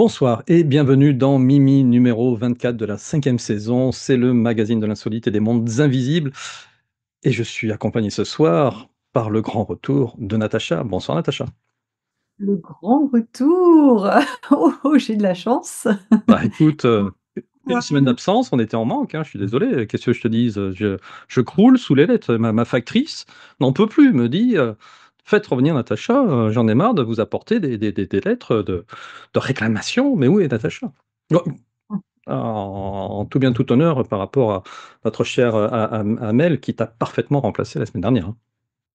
Bonsoir et bienvenue dans Mimi numéro 24 de la 5e saison. C'est le magazine de l'insolite et des mondes invisibles. Et je suis accompagné ce soir par le grand retour de Natacha. Bonsoir Natacha. Le grand retour! Oh, oh, j'ai de la chance. Bah écoute, une Bonsoir. semaine d'absence, on était en manque, hein, je suis désolé. Qu'est-ce que je te dise? Je croule sous les lettres. Ma factrice n'en peut plus, me dit faites revenir Natacha, j'en ai marre de vous apporter des lettres de réclamation. Mais où est Natacha? En tout bien tout honneur par rapport à notre chère, Amel qui t'a parfaitement remplacé la semaine dernière, hein.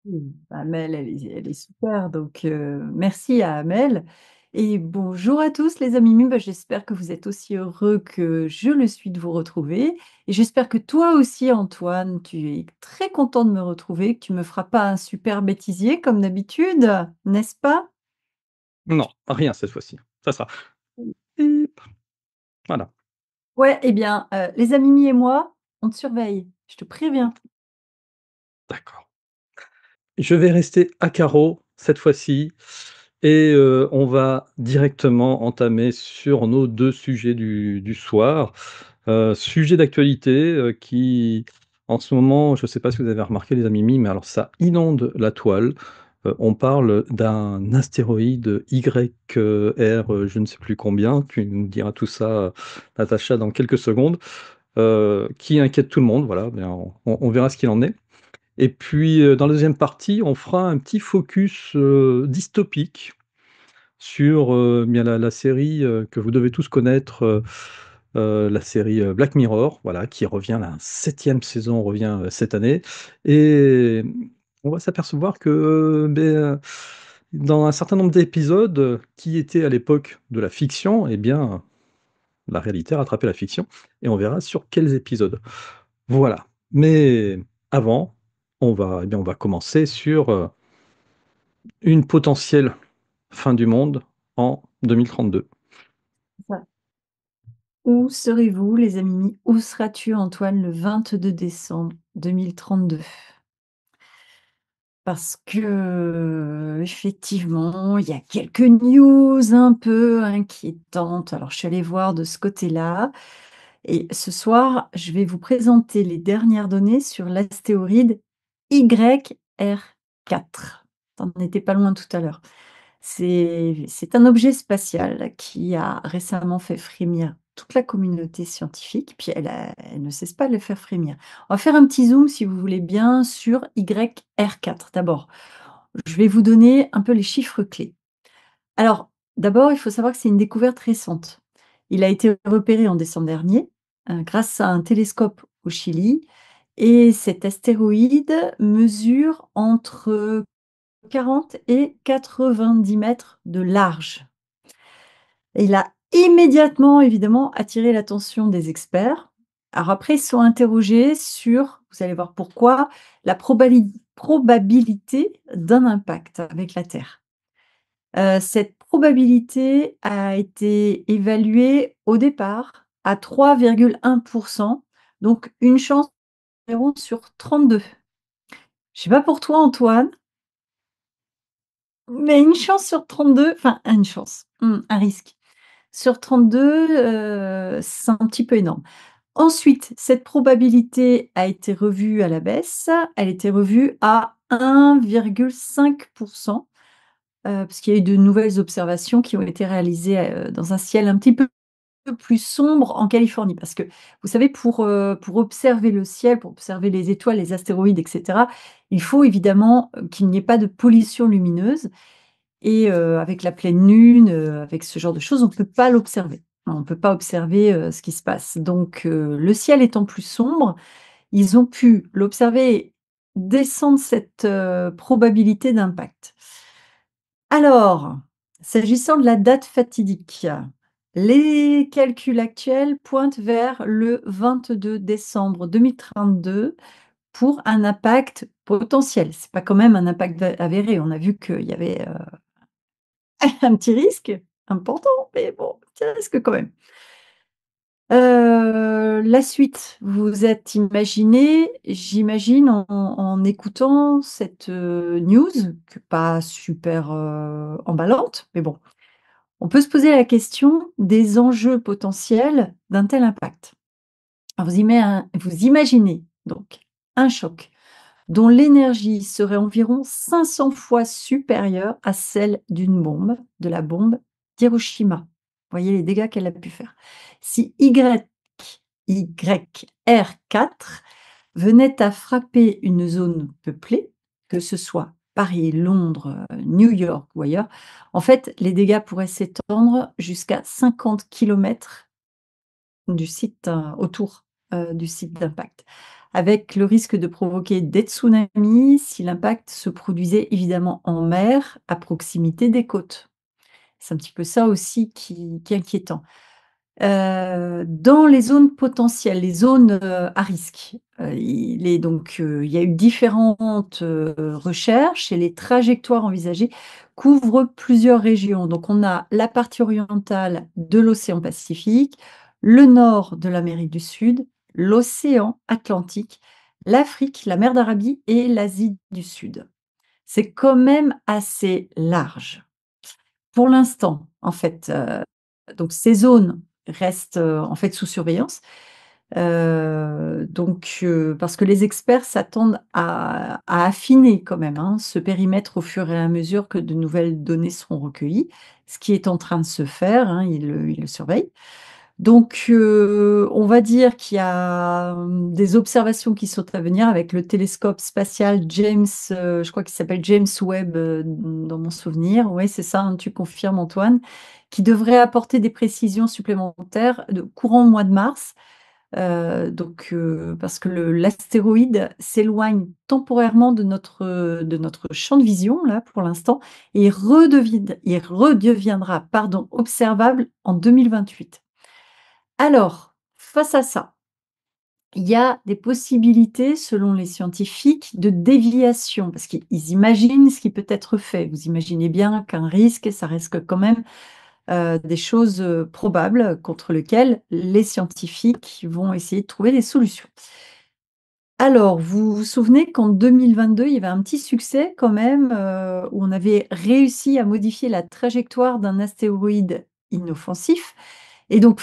Oui, Amel, elle est super, donc merci à Amel et bonjour à tous les amis mimes. J'espère que vous êtes aussi heureux que je le suis de vous retrouver et j'espère que toi aussi, Antoine, tu es très content de me retrouver, que tu me feras pas un super bêtisier comme d'habitude, n'est-ce pas? Non, rien cette fois-ci. Ça sera bip, voilà, Ouais, eh bien, les amis mi et moi, on te surveille, je te préviens. d'accord. Je vais rester à carreau cette fois-ci et on va directement entamer sur nos 2 sujets du soir. Sujet d'actualité, qui en ce moment, je ne sais pas si vous avez remarqué les amis mimes, mais alors ça inonde la toile. On parle d'un astéroïde YR, je ne sais plus combien, tu nous diras tout ça, Natacha, dans quelques secondes, qui inquiète tout le monde, voilà, mais on verra ce qu'il en est. Et puis, dans la deuxième partie, on fera un petit focus, dystopique sur, bien la série, que vous devez tous connaître, la série, Black Mirror, voilà, qui revient, la 7e saison revient, cette année et on va s'apercevoir que, dans un certain nombre d'épisodes, qui étaient à l'époque de la fiction et bien, la réalité a rattrapé la fiction et on verra sur quels épisodes. Voilà, mais avant, on va commencer sur, une potentielle fin du monde en 2032. Où serez-vous, les amis? Où seras-tu, Antoine, le 22 décembre 2032? Parce que, effectivement, il y a quelques news un peu inquiétantes. Alors, je suis allée voir de ce côté-là. Et ce soir, je vais vous présenter les dernières données sur l'astéroïde YR4. T'en étais pas loin tout à l'heure. C'est un objet spatial qui a récemment fait frémir toute la communauté scientifique, puis elle ne cesse pas de le faire frémir. On va faire un petit zoom, si vous voulez bien, sur YR4. D'abord, je vais vous donner un peu les chiffres clés. Alors, d'abord, il faut savoir que c'est une découverte récente. Il a été repéré en décembre dernier, grâce à un télescope au Chili, et cet astéroïde mesure entre 40 et 90 mètres de large. Et il a immédiatement, évidemment, attiré l'attention des experts. Alors après, ils se sont interrogés sur, vous allez voir pourquoi, la probabilité d'un impact avec la Terre. Cette probabilité a été évaluée au départ à 3,1%, donc une chance environ sur 32. Je sais pas pour toi, Antoine, mais une chance sur 32, enfin une chance, un risque sur 32, c'est un petit peu énorme. Ensuite, cette probabilité a été revue à la baisse. Elle était revue à 1,5%, parce qu'il y a eu de nouvelles observations qui ont été réalisées, dans un ciel un petit peu plus sombre en Californie. Parce que vous savez, pour observer le ciel, pour observer les étoiles, les astéroïdes et cetera, il faut évidemment, qu'il n'y ait pas de pollution lumineuse et avec la pleine lune, avec ce genre de choses, on ne peut pas l'observer. On ne peut pas observer, ce qui se passe. Donc le ciel étant plus sombre, ils ont pu l'observer, descendre cette, probabilité d'impact. Alors, s'agissant de la date fatidique, les calculs actuels pointent vers le 22 décembre 2032 pour un impact potentiel. C'est pas quand même un impact avéré. On a vu qu'il y avait, un petit risque important, mais bon, petit risque quand même. La suite, vous vous êtes imaginé, j'imagine en écoutant cette, news, que pas super, emballante, mais bon. On peut se poser la question des enjeux potentiels d'un tel impact. Alors vous imaginez donc un choc dont l'énergie serait environ 500 fois supérieure à celle d'une bombe, de la bombe d'Hiroshima. Vous voyez les dégâts qu'elle a pu faire. Si YR4 venait à frapper une zone peuplée, que ce soit Paris, Londres, New York ou ailleurs, en fait, les dégâts pourraient s'étendre jusqu'à 50 kilomètres du site, autour, du site d'impact, avec le risque de provoquer des tsunamis si l'impact se produisait évidemment en mer, à proximité des côtes. C'est un petit peu ça aussi qui est inquiétant. Dans les zones potentielles, les zones, à risque, il y a eu différentes, recherches et les trajectoires envisagées couvrent plusieurs régions. Donc on a la partie orientale de l'océan Pacifique, le nord de l'Amérique du Sud, l'océan Atlantique, l'Afrique, la mer d'Arabie et l'Asie du Sud. C'est quand même assez large. Pour l'instant, en fait, donc ces zones restent, en fait, sous surveillance. Parce que les experts s'attendent à affiner quand même, hein, ce périmètre au fur et à mesure que de nouvelles données seront recueillies, ce qui est en train de se faire, hein, ils le surveillent. Donc, on va dire qu'il y a, des observations qui sont à venir avec le télescope spatial James, je crois qu'il s'appelle James Webb, dans mon souvenir. Oui, c'est ça, hein, tu confirmes Antoine, qui devrait apporter des précisions supplémentaires de courant mois de mars. Parce que l'astéroïde s'éloigne temporairement de notre champ de vision, là, pour l'instant, et il redeviendra, pardon, observable en 2028. Alors, face à ça, il y a des possibilités, selon les scientifiques, de déviation, parce qu'ils imaginent ce qui peut être fait. Vous imaginez bien qu'un risque, ça reste quand même des choses probables contre lesquelles les scientifiques vont essayer de trouver des solutions. Alors, vous vous souvenez qu'en 2022, il y avait un petit succès quand même, où on avait réussi à modifier la trajectoire d'un astéroïde inoffensif. Et donc,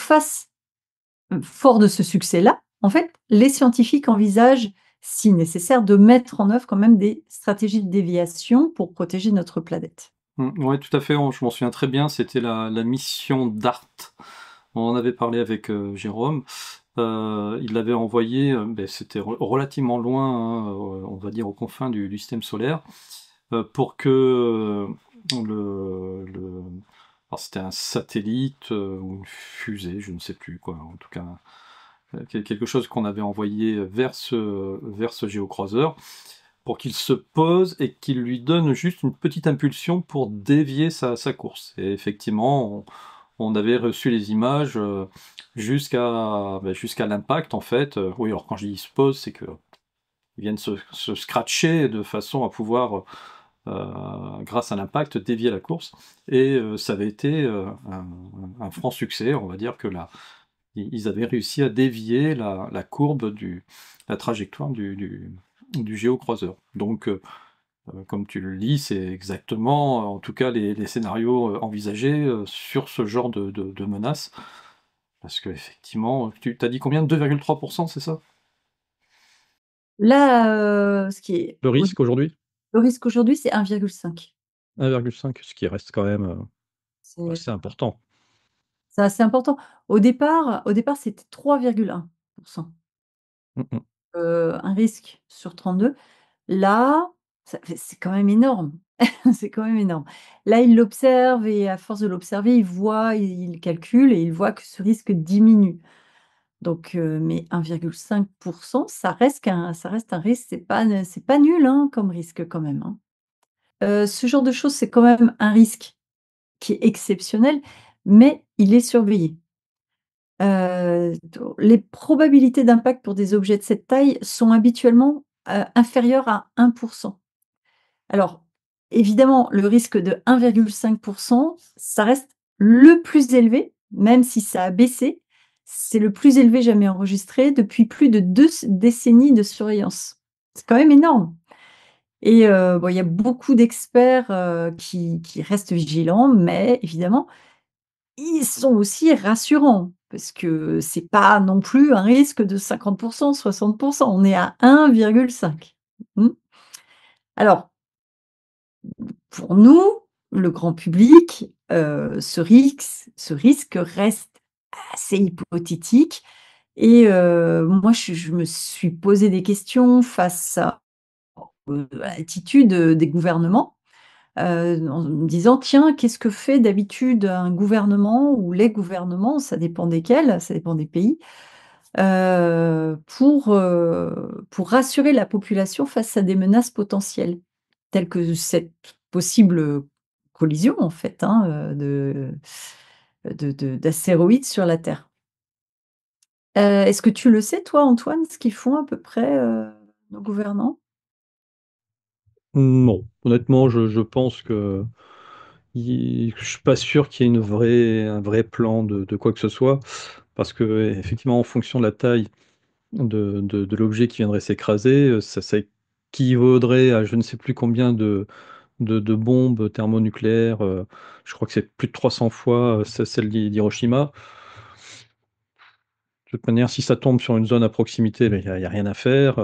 fort de ce succès-là, en fait, les scientifiques envisagent, si nécessaire, de mettre en œuvre quand même des stratégies de déviation pour protéger notre planète. Ouais, tout à fait, je m'en souviens très bien, c'était la mission DART. On en avait parlé avec, Jérôme. Il l'avait envoyé, c'était relativement loin, hein, on va dire aux confins du système solaire, pour que, alors c'était un satellite, ou une fusée, je ne sais plus quoi, en tout cas, quelque chose qu'on avait envoyé vers ce géocroiseur, pour qu'il se pose et qu'il lui donne juste une petite impulsion pour dévier sa course. Et effectivement, on avait reçu les images jusqu'à l'impact, en fait. Oui, alors quand je dis il se pose, c'est qu'ils viennent se scratcher de façon à pouvoir, grâce à l'impact, dévier la course. Et ça avait été un franc succès, on va dire que là, ils avaient réussi à dévier la courbe la trajectoire du géocroiseur. Donc, comme tu le lis, c'est exactement, en tout cas, les scénarios envisagés sur ce genre de menaces. Parce qu'effectivement, tu as dit combien? 2,3%, c'est ça? Là, ce qui est Le risque aujourd'hui? le risque aujourd'hui, c'est 1,5. 1,5, ce qui reste quand même, C'est assez important. c'est assez important. Au départ, c'était 3,1%, Mmh mh. un risque sur 32. Là, c'est quand même énorme. C'est quand même énorme. Là, il l'observe et à force de l'observer, il calcule et il voit que ce risque diminue. Donc, mais 1,5%, ça reste un risque, c'est pas nul, hein, comme risque quand même, hein. Ce genre de choses, c'est quand même un risque qui est exceptionnel, mais il est surveillé. Do Les probabilités d'impact pour des objets de cette taille sont habituellement, inférieures à 1%. Alors, évidemment, le risque de 1,5%, ça reste le plus élevé, même si ça a baissé. C'est le plus élevé jamais enregistré depuis plus de 2 décennies de surveillance. C'est quand même énorme. Et bon, il y a beaucoup d'experts, qui restent vigilants, mais évidemment, ils sont aussi rassurants parce que c'est pas non plus un risque de 50 60. On est à 1,5. Mmh. Alors, pour nous, le grand public, ce risque reste assez hypothétique et moi je me suis posé des questions face à l'attitude, des gouvernements, en me disant: «Tiens, qu'est-ce que fait d'habitude un gouvernement ou les gouvernements?» Ça dépend desquels, ça dépend des pays, pour rassurer la population face à des menaces potentielles, telles que cette possible, collision en fait, hein, d'astéroïdes sur la Terre. Est-ce que tu le sais toi, Antoine, ce qu'ils font à peu près, nos gouvernants? Non, honnêtement, je pense que je suis pas sûr qu'il y ait un vrai plan de quoi que ce soit, parce qu'effectivement, en fonction de la taille de l'objet qui viendrait s'écraser, ça équivaudrait à je ne sais plus combien de bombes thermonucléaires, je crois que c'est plus de 300 fois, celle d'Hiroshima. De toute manière, si ça tombe sur une zone à proximité, beh, il y a rien à faire,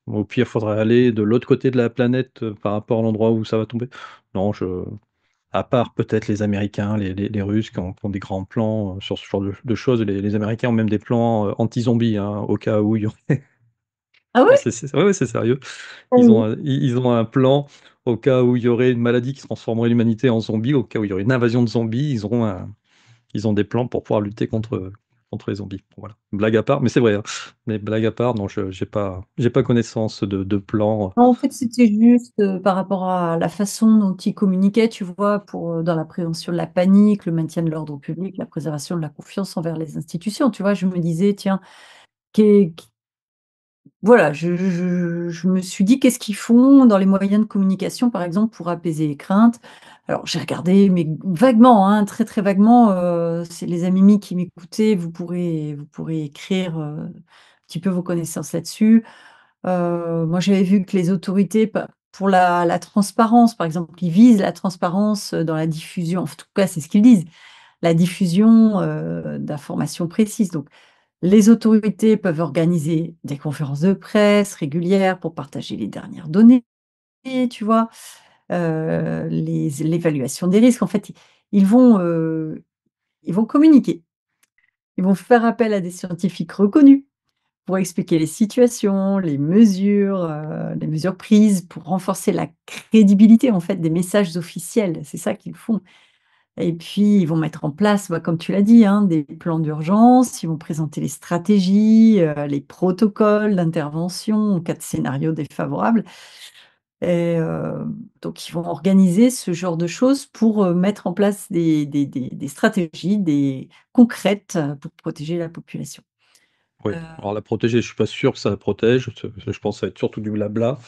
au pire, il faudrait aller de l'autre côté de la planète, par rapport à l'endroit où ça va tomber. Non, à part peut-être les Américains, les Russes qui ont des grands plans, sur ce genre de choses. Les Américains ont même des plans, anti-zombies, hein, au cas où il y aurait Ah non, ouais? ouais, ouais, c'est sérieux. Sérieux? Ils ont un plan au cas où il y aurait une maladie qui transformerait l'humanité en zombie, au cas où il y aurait une invasion de zombies, ils ont des plans pour pouvoir lutter contre les zombies. Bon, voilà. Blague à part, mais c'est vrai, hein. Mais blague à part, non, je j'ai pas connaissance de plans. Non, en fait, c'était juste, par rapport à la façon dont ils communiquaient, tu vois? Dans la prévention de la panique, le maintien de l'ordre public, la préservation de la confiance envers les institutions, tu vois? Je me disais: «Tiens, qu'est voilà, je me suis dit: «Qu'est-ce qu'ils font dans les moyens de communication, par exemple, pour apaiser les craintes?» Alors j'ai regardé, mais vaguement, hein, très, très vaguement, c'est les amis qui m'écoutaient, vous pourrez écrire, un petit peu vos connaissances là-dessus. Moi, j'avais vu que les autorités, pour la transparence, par exemple, ils visent la transparence, dans la diffusion, en tout cas, c'est ce qu'ils disent, la diffusion, d'informations précises. Donc les autorités peuvent organiser des conférences de presse régulières pour partager les dernières données, tu vois? L'évaluation des risques. En fait, ils vont communiquer. Ils vont faire appel à des scientifiques reconnus pour expliquer les mesures prises pour renforcer la crédibilité, en fait, des messages officiels. C'est ça qu'ils font. Et puis, ils vont mettre en place, bah, comme tu l'as dit, hein, des plans d'urgence, ils vont présenter les stratégies, les protocoles d'intervention en cas de scénario défavorable et donc ils vont organiser ce genre de choses pour, mettre en place des stratégies, concrètes, pour protéger la population. Oui, Heu, alors la protéger, je suis pas sûr que ça la protège, je pense que ça va être surtout du blabla.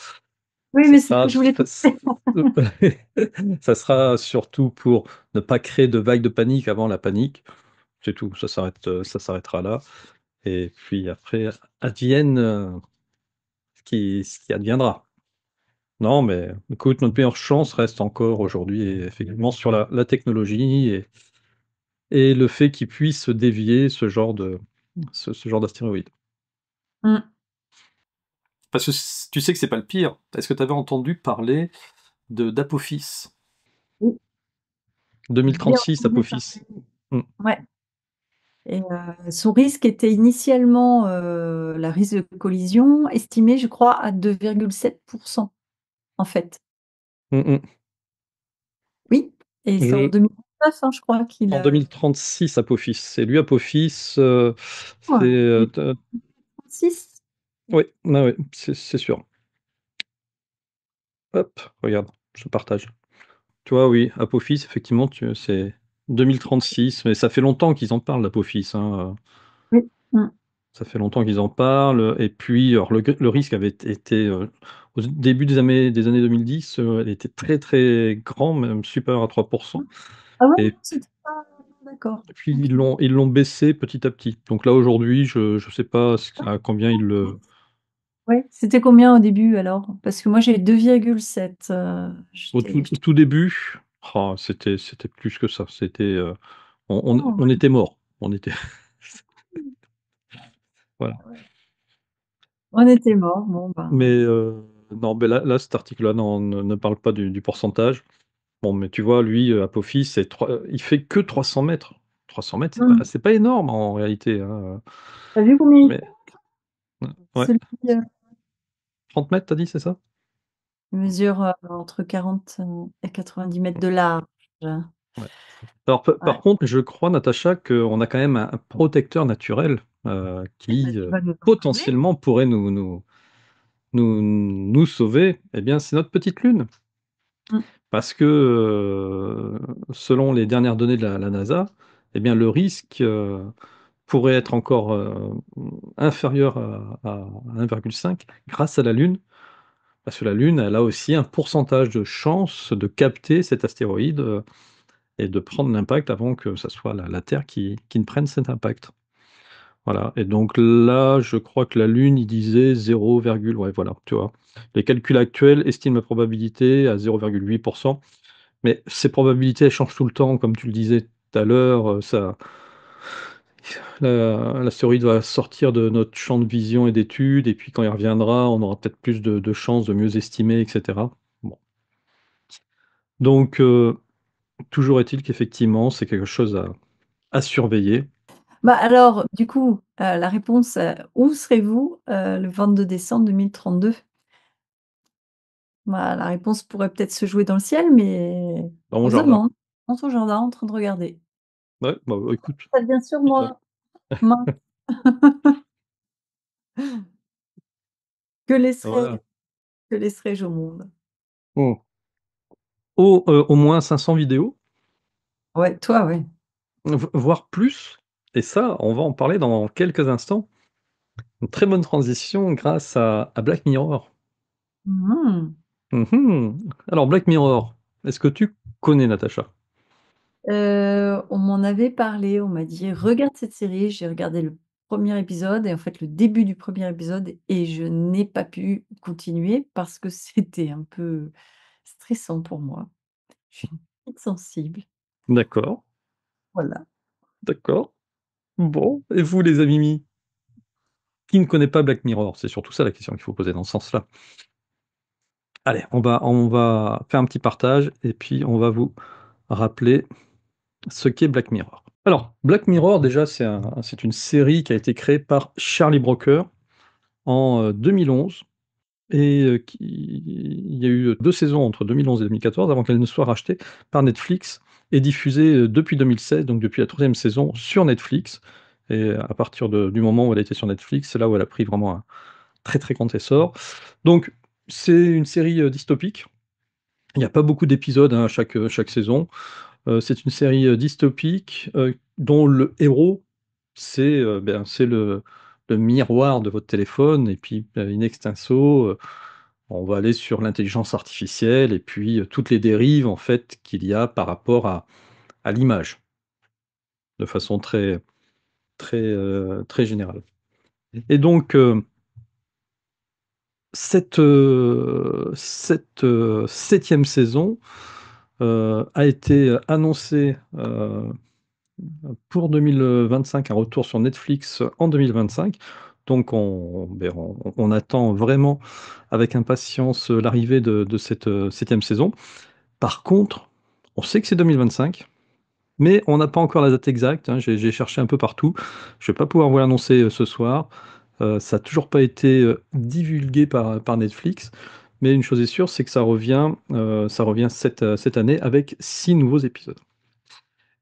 oui, Ça mais c'est ce que sera je voulais te ça sera surtout pour ne pas créer de vague de panique avant la panique, c'est tout. Ça s'arrêtera là et puis après advienne, ce qui adviendra. Non, mais écoute, notre meilleure chance reste encore aujourd'hui effectivement sur la technologie et le fait qu'ils puissent dévier ce genre d'astéroïdes. Mmh. Parce que tu sais que c'est pas le pire. Est-ce que tu avais entendu parler d'Apophis? Oui, j'ai 2036, entendu Apophis. parler. Mmh. Ouais. Et son risque était initialement, la risque de collision estimé, je crois, à 2,7 en fait. Mmh mh. Oui, et c'est en Je 2009, hein, je crois qu'il En a 2036, Apophis. C'est lui Apophis, c'est, ouais, te 2036? oui, ouais, ouais, c'est sûr. Hop, regarde, je partage. Tu vois, oui, Apophis, effectivement, c'est 2036, mais ça fait longtemps qu'ils en parlent d'Apophis, hein, Oui. Mmh. ça fait longtemps qu'ils en parlent, et puis alors le risque avait été, au début des années 2010, il était très, très grand, même supérieur à 3. Ah ouais, non, Et c'était pas d'accord. puis OK. ils l'ont baissé petit à petit. Donc là, aujourd'hui, je sais pas à combien ils le Ouais, c'était combien au début alors? Parce que moi j'ai 2,7, au tout début, c'était plus que ça. C'était, Oh, On était morts. On était voilà. ouais. On était morts, bon Mais ben, non, mais là, cet article-là, non, ne parle pas du pourcentage. Bon, mais tu vois, lui, Apophis, il fait que 300 mètres. 300 mètres, mmh. c'est pas énorme en réalité, hein, Tu vu combien il fait? mais ouais. Celui, 30 mètres, t'as dit, c'est ça? il mesure, entre 40, et 90 mètres de large. Ouais. Alors, par Ouais. contre, je crois, Natacha, qu'on a quand même un protecteur naturel Eh bah, qui tu vas nous en parler. potentiellement pourrait nous sauver. Eh bien, c'est notre petite lune. Mmh. Parce que, selon les dernières données de la NASA, eh bien, le risque pourrait être encore inférieur à 1,5 grâce à la Lune. Parce que la Lune, elle a aussi un pourcentage de chance de capter cet astéroïde et de prendre l'impact avant que ça soit la Terre qui ne prenne cet impact. Voilà. Et donc là, je crois que la Lune, il disait 0, ouais, voilà, tu vois. Les calculs actuels estiment la probabilité à 0,8%. Mais ces probabilités, elles changent tout le temps, comme tu le disais tout à l'heure, l'astéroïde va sortir de notre champ de vision et d'études, et puis quand il reviendra, on aura peut-être plus de chances de mieux estimer, etc. Bon. Donc, toujours est-il qu'effectivement, c'est quelque chose à surveiller. Bah, alors, du coup, la réponse, où serez-vous, le 22 décembre 2032? Bah, la réponse pourrait peut-être se jouer dans le ciel, mais Dans mon on se jardin. demande, dans ton jardin, en train de regarder. Ouais, bah, écoute, Ça vient sur tu vois. moi, mince, que laisserai Voilà. que laisserai-je au monde? Bon. Au moins 500 vidéos, Ouais, toi, ouais. voire plus. Et ça, on va en parler dans quelques instants. Une très bonne transition grâce à Black Mirror. Mmh. Mhm. Alors, Black Mirror, est-ce que tu connais Natacha? On m'en avait parlé, on m'a dit: «Regarde cette série». J'ai regardé le premier épisode et en fait le début du premier épisode et je n'ai pas pu continuer parce que c'était un peu stressant pour moi. Je suis une petite sensible, D'accord, voilà. d'accord. Bon, et vous les amis, qui ne connaît pas Black Mirror? C'est surtout ça la question qu'il faut poser dans ce sens-là. Allez, on va faire un petit partage et puis on va vous rappeler ce qu'est Black Mirror. Alors, Black Mirror, déjà, c'est une série qui a été créée par Charlie Brooker en 2011 et il y a eu 2 saisons entre 2011 et 2014 avant qu'elle ne soit rachetée par Netflix et diffusée, depuis 2016, donc depuis la 3e saison sur Netflix. Et à partir du moment où elle était sur Netflix, c'est là où elle a pris vraiment un très, très grand essor. Donc c'est une série, dystopique. Il n'y a pas beaucoup d'épisodes, hein, chaque saison. C'est une série, dystopique, dont le héros, c'est le miroir de votre téléphone et puis, in extenso, on va aller sur l'intelligence artificielle et puis, toutes les dérives en fait qu'il y a par rapport à l'image, de façon très très, très générale. Et donc, cette 7e saison, a été annoncée, pour 2025, un retour sur Netflix en 2025. Donc on attend vraiment avec impatience, l'arrivée de cette, 7e saison. Par contre, on sait que c'est 2025, mais on n'a pas encore la date exacte, hein. J'ai cherché un peu partout. Je vais pas pouvoir vous l'annoncer, ce soir. Ça a toujours pas été, divulgué par Netflix, mais une chose est sûre, c'est que ça revient cette année avec 6 nouveaux épisodes.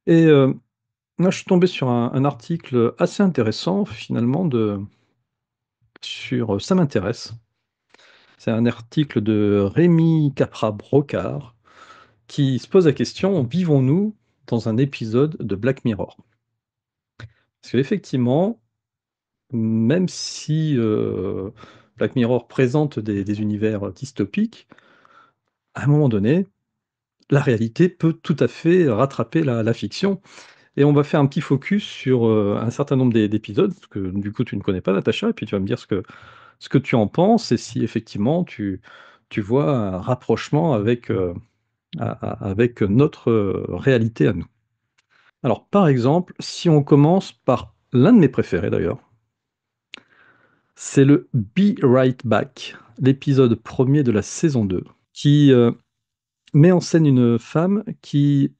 Et là, je suis tombé sur un article assez intéressant finalement sur, Ça m'intéresse. C'est un article de Rémi Capra-Brocard qui se pose la question: «Vivons-nous dans un épisode de Black Mirror?» Parce qu'effectivement, même si, Black Mirror présente des univers dystopiques, à un moment donné, la réalité peut tout à fait rattraper la fiction. Et on va faire un petit focus sur, un certain nombre d'épisodes que du coup tu ne connais pas, Natacha, et puis tu vas me dire ce que tu en penses et si effectivement tu vois un rapprochement avec, avec notre, réalité à nous. Alors, par exemple, si on commence par l'un de mes préférés d'ailleurs, c'est le Be Right Back, l'épisode premier de la saison 2, qui met en scène une femme qui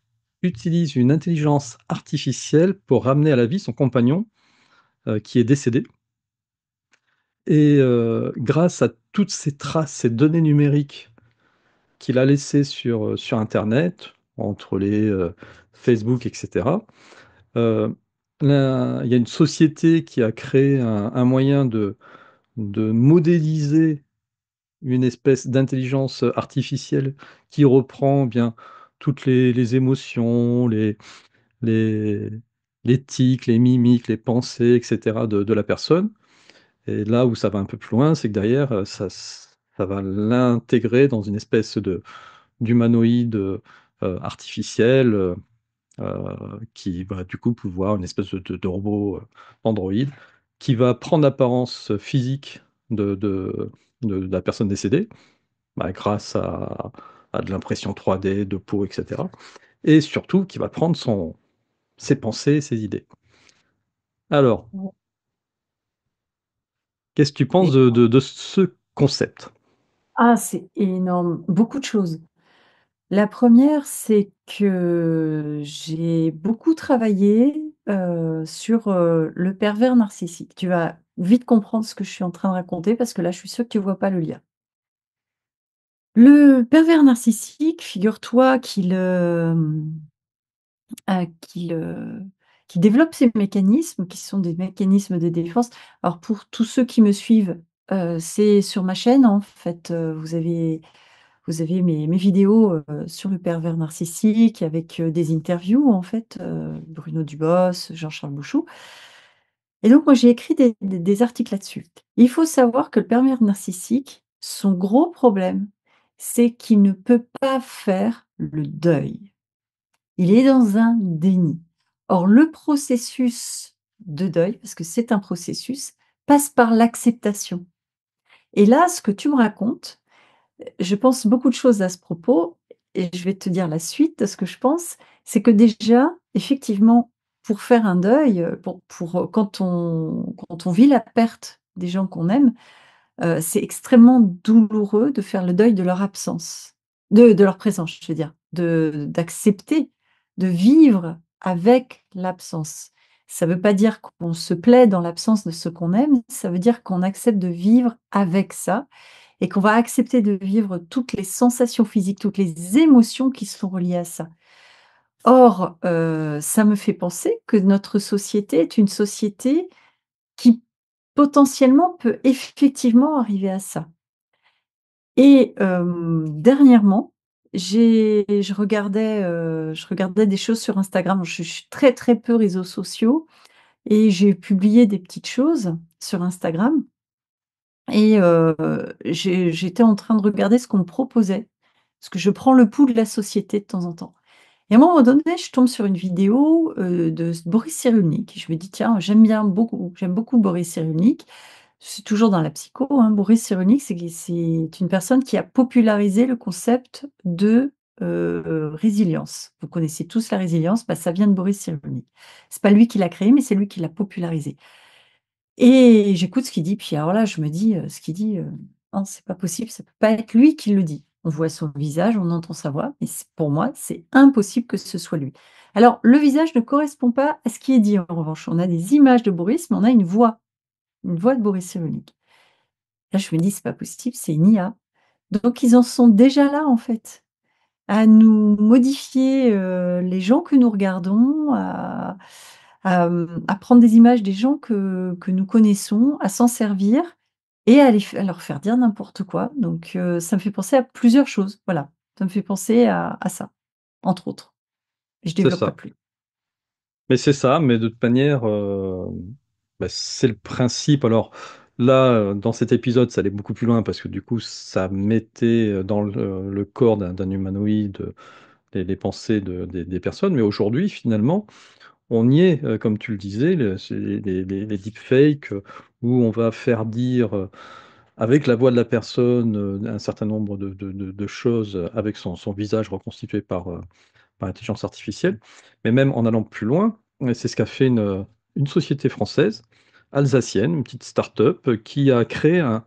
utilise une intelligence artificielle pour ramener à la vie son compagnon qui est décédé. Et grâce à toutes ces traces, ces données numériques qu'il a laissées sur Internet, entre les Facebook, etc., euh, il y a une société qui a créé un moyen de modéliser une espèce d'intelligence artificielle qui reprend bien toutes les émotions, les, les tics, les mimiques, les pensées, etc. de la personne. Et là où ça va un peu plus loin, c'est que derrière, ça va l'intégrer dans une espèce d'humanoïde artificiel qui va du coup pouvoir, une espèce de robot androïde, qui va prendre l'apparence physique de la personne décédée, bah, grâce à de l'impression 3D, de peau, etc. Et surtout, qui va prendre ses pensées, ses idées. Alors, qu'est-ce que tu penses Et de ce concept? ah, c'est énorme, beaucoup de choses. La première, c'est que j'ai beaucoup travaillé, sur, le pervers narcissique. Tu vas vite comprendre ce que je suis en train de raconter parce que là, je suis sûre que tu vois pas le lien. Le pervers narcissique, figure-toi qu'il, qu'il développe ces mécanismes qui sont des mécanismes de défense. Alors pour tous ceux qui me suivent, c'est sur ma chaîne, en fait, vous avez mes vidéos, sur le pervers narcissique avec, des interviews, en fait, Bruno Dubos, Jean-Charles Bouchou. Et donc moi, j'ai écrit des articles là-dessus. Il faut savoir que le pervers narcissique, son gros problème, c'est qu'il ne peut pas faire le deuil. Il est dans un déni. Or, le processus de deuil, parce que c'est un processus, passe par l'acceptation. Et là, ce que tu me racontes, je pense beaucoup de choses à ce propos et je vais te dire la suite de ce que je pense. C'est que déjà, effectivement, pour faire un deuil, quand on vit la perte des gens qu'on aime, c'est extrêmement douloureux de faire le deuil de leur absence, de leur présence, je veux dire, d'accepter de vivre avec l'absence. Ça ne veut pas dire qu'on se plaît dans l'absence de ce qu'on aime, ça veut dire qu'on accepte de vivre avec ça et qu'on va accepter de vivre toutes les sensations physiques, toutes les émotions qui sont reliées à ça. Or, ça me fait penser que notre société est une société qui potentiellement peut effectivement arriver à ça. Et dernièrement, je regardais des choses sur Instagram. Je suis très, très peu réseaux sociaux et j'ai publié des petites choses sur Instagram et j'étais en train de regarder ce qu'on me proposait, parce que je prends le pouls de la société de temps en temps. Et à un moment donné, je tombe sur une vidéo, de Boris Cyrulnik. Je me dis: «Tiens, j'aime beaucoup Boris Cyrulnik». C'est toujours dans la psycho, hein. Boris Cyrulnik, c'est une personne qui a popularisé le concept de, résilience. Vous connaissez tous la résilience, bah, ça vient de Boris Cyrulnik. C'est pas lui qui l'a créé, mais c'est lui qui l'a popularisé. Et j'écoute ce qu'il dit, puis alors là, je me dis, ce qu'il dit, non, c'est pas possible, ça peut pas être lui qui le dit. On voit son visage, on entend sa voix, mais pour moi, c'est impossible que ce soit lui. Alors, le visage ne correspond pas à ce qui est dit, en revanche. On a des images de Boris, mais on a une voix de Boris Cyrulnik. Là, je me dis: «C'est pas possible, c'est une IA». Donc ils en sont déjà là, en fait, à nous modifier, les gens que nous regardons, à prendre des images des gens que nous connaissons, à s'en servir et à leur faire dire n'importe quoi. Donc ça me fait penser à plusieurs choses, voilà. Ça me fait penser à ça, entre autres. Je C'est développe pas ça. plus. Mais c'est ça, mais de toute manière, bah, c'est le principe. Alors là, dans cet épisode, ça allait beaucoup plus loin parce que du coup, ça mettait dans le corps d'un humanoïde les pensées des personnes. Mais aujourd'hui, finalement, on y est, comme tu le disais, c'est les deepfakes où on va faire dire avec la voix de la personne un certain nombre de choses avec son visage reconstitué par l'intelligence artificielle, mais même en allant plus loin, c'est ce qu'a fait une société française, alsacienne, une petite start-up, qui a créé un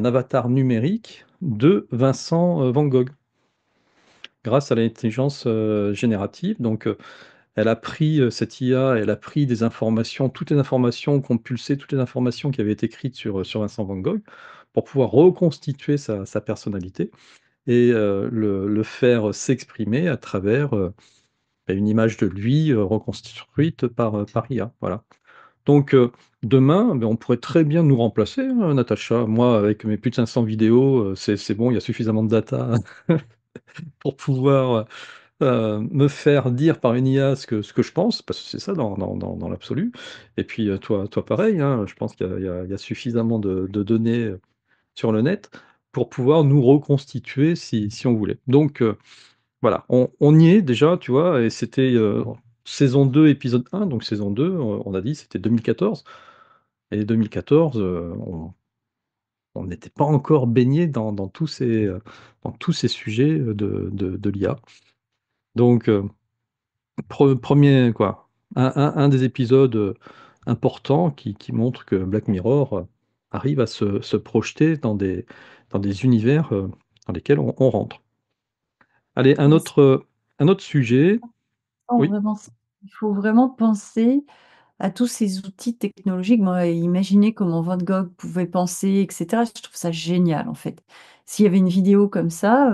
avatar numérique de Vincent van Gogh, grâce à l'intelligence générative. Donc, elle a pris cette IA, elle a pris des informations, toutes les informations qu'on pulsait, toutes les informations qui avaient été écrites sur Vincent van Gogh, pour pouvoir reconstituer sa personnalité et le faire s'exprimer à travers une image de lui reconstruite par IA. Voilà. Donc, demain, on pourrait très bien nous remplacer, hein, Natacha. Moi, avec mes plus de 500 vidéos, c'est bon, il y a suffisamment de data pour pouvoir me faire dire par une IA ce que je pense, parce que c'est ça dans l'absolu. Et puis, toi pareil, hein, je pense qu'il y a suffisamment de données sur le net pour pouvoir nous reconstituer si on voulait. Donc, voilà, on y est déjà, tu vois? Et c'était saison 2, épisode 1. Donc saison 2, on a dit, c'était 2014. Et 2014, on n'était pas encore baigné dans tous ces sujets de l'IA. Donc, premier quoi, un des épisodes importants qui montre que Black Mirror arrive à se projeter dans des univers dans lesquels on rentre. Allez, Mais c'est un autre sujet. pas Oui, vraiment ça. Il faut vraiment penser à tous ces outils technologiques. Moi, imaginer comment Van Gogh pouvait penser, et cetera. Je trouve ça génial, en fait. S'il y avait une vidéo comme ça,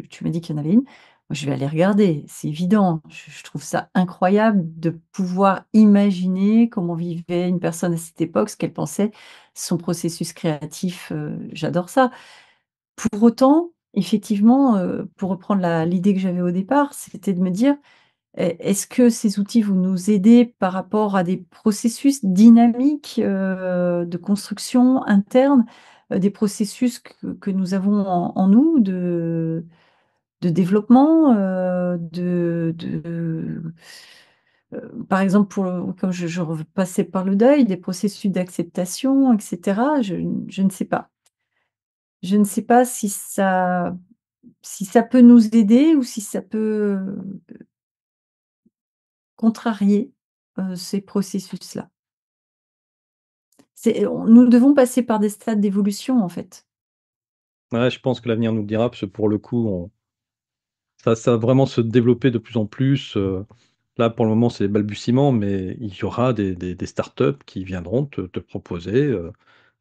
tu m'as dit qu'il y en avait une, moi, je vais aller regarder, c'est évident. Je trouve ça incroyable de pouvoir imaginer comment vivait une personne à cette époque, ce qu'elle pensait, son processus créatif, j'adore ça. Pour autant, effectivement, pour reprendre l'idée que j'avais au départ, c'était de me dire: Est-ce que ces outils vont nous aider par rapport à des processus dynamiques, de construction interne, des processus que nous avons en nous de développement, par exemple, comme je repassais par le deuil, des processus d'acceptation, et cetera? Je ne sais pas. Je ne sais pas si ça peut nous aider ou si ça peut contrarier, ces processus-là. Nous devons passer par des stades d'évolution, en fait. ouais, je pense que l'avenir nous le dira, parce que pour le coup, ça va vraiment se développer de plus en plus. Là, pour le moment, c'est les balbutiements, mais il y aura des startups qui viendront te proposer,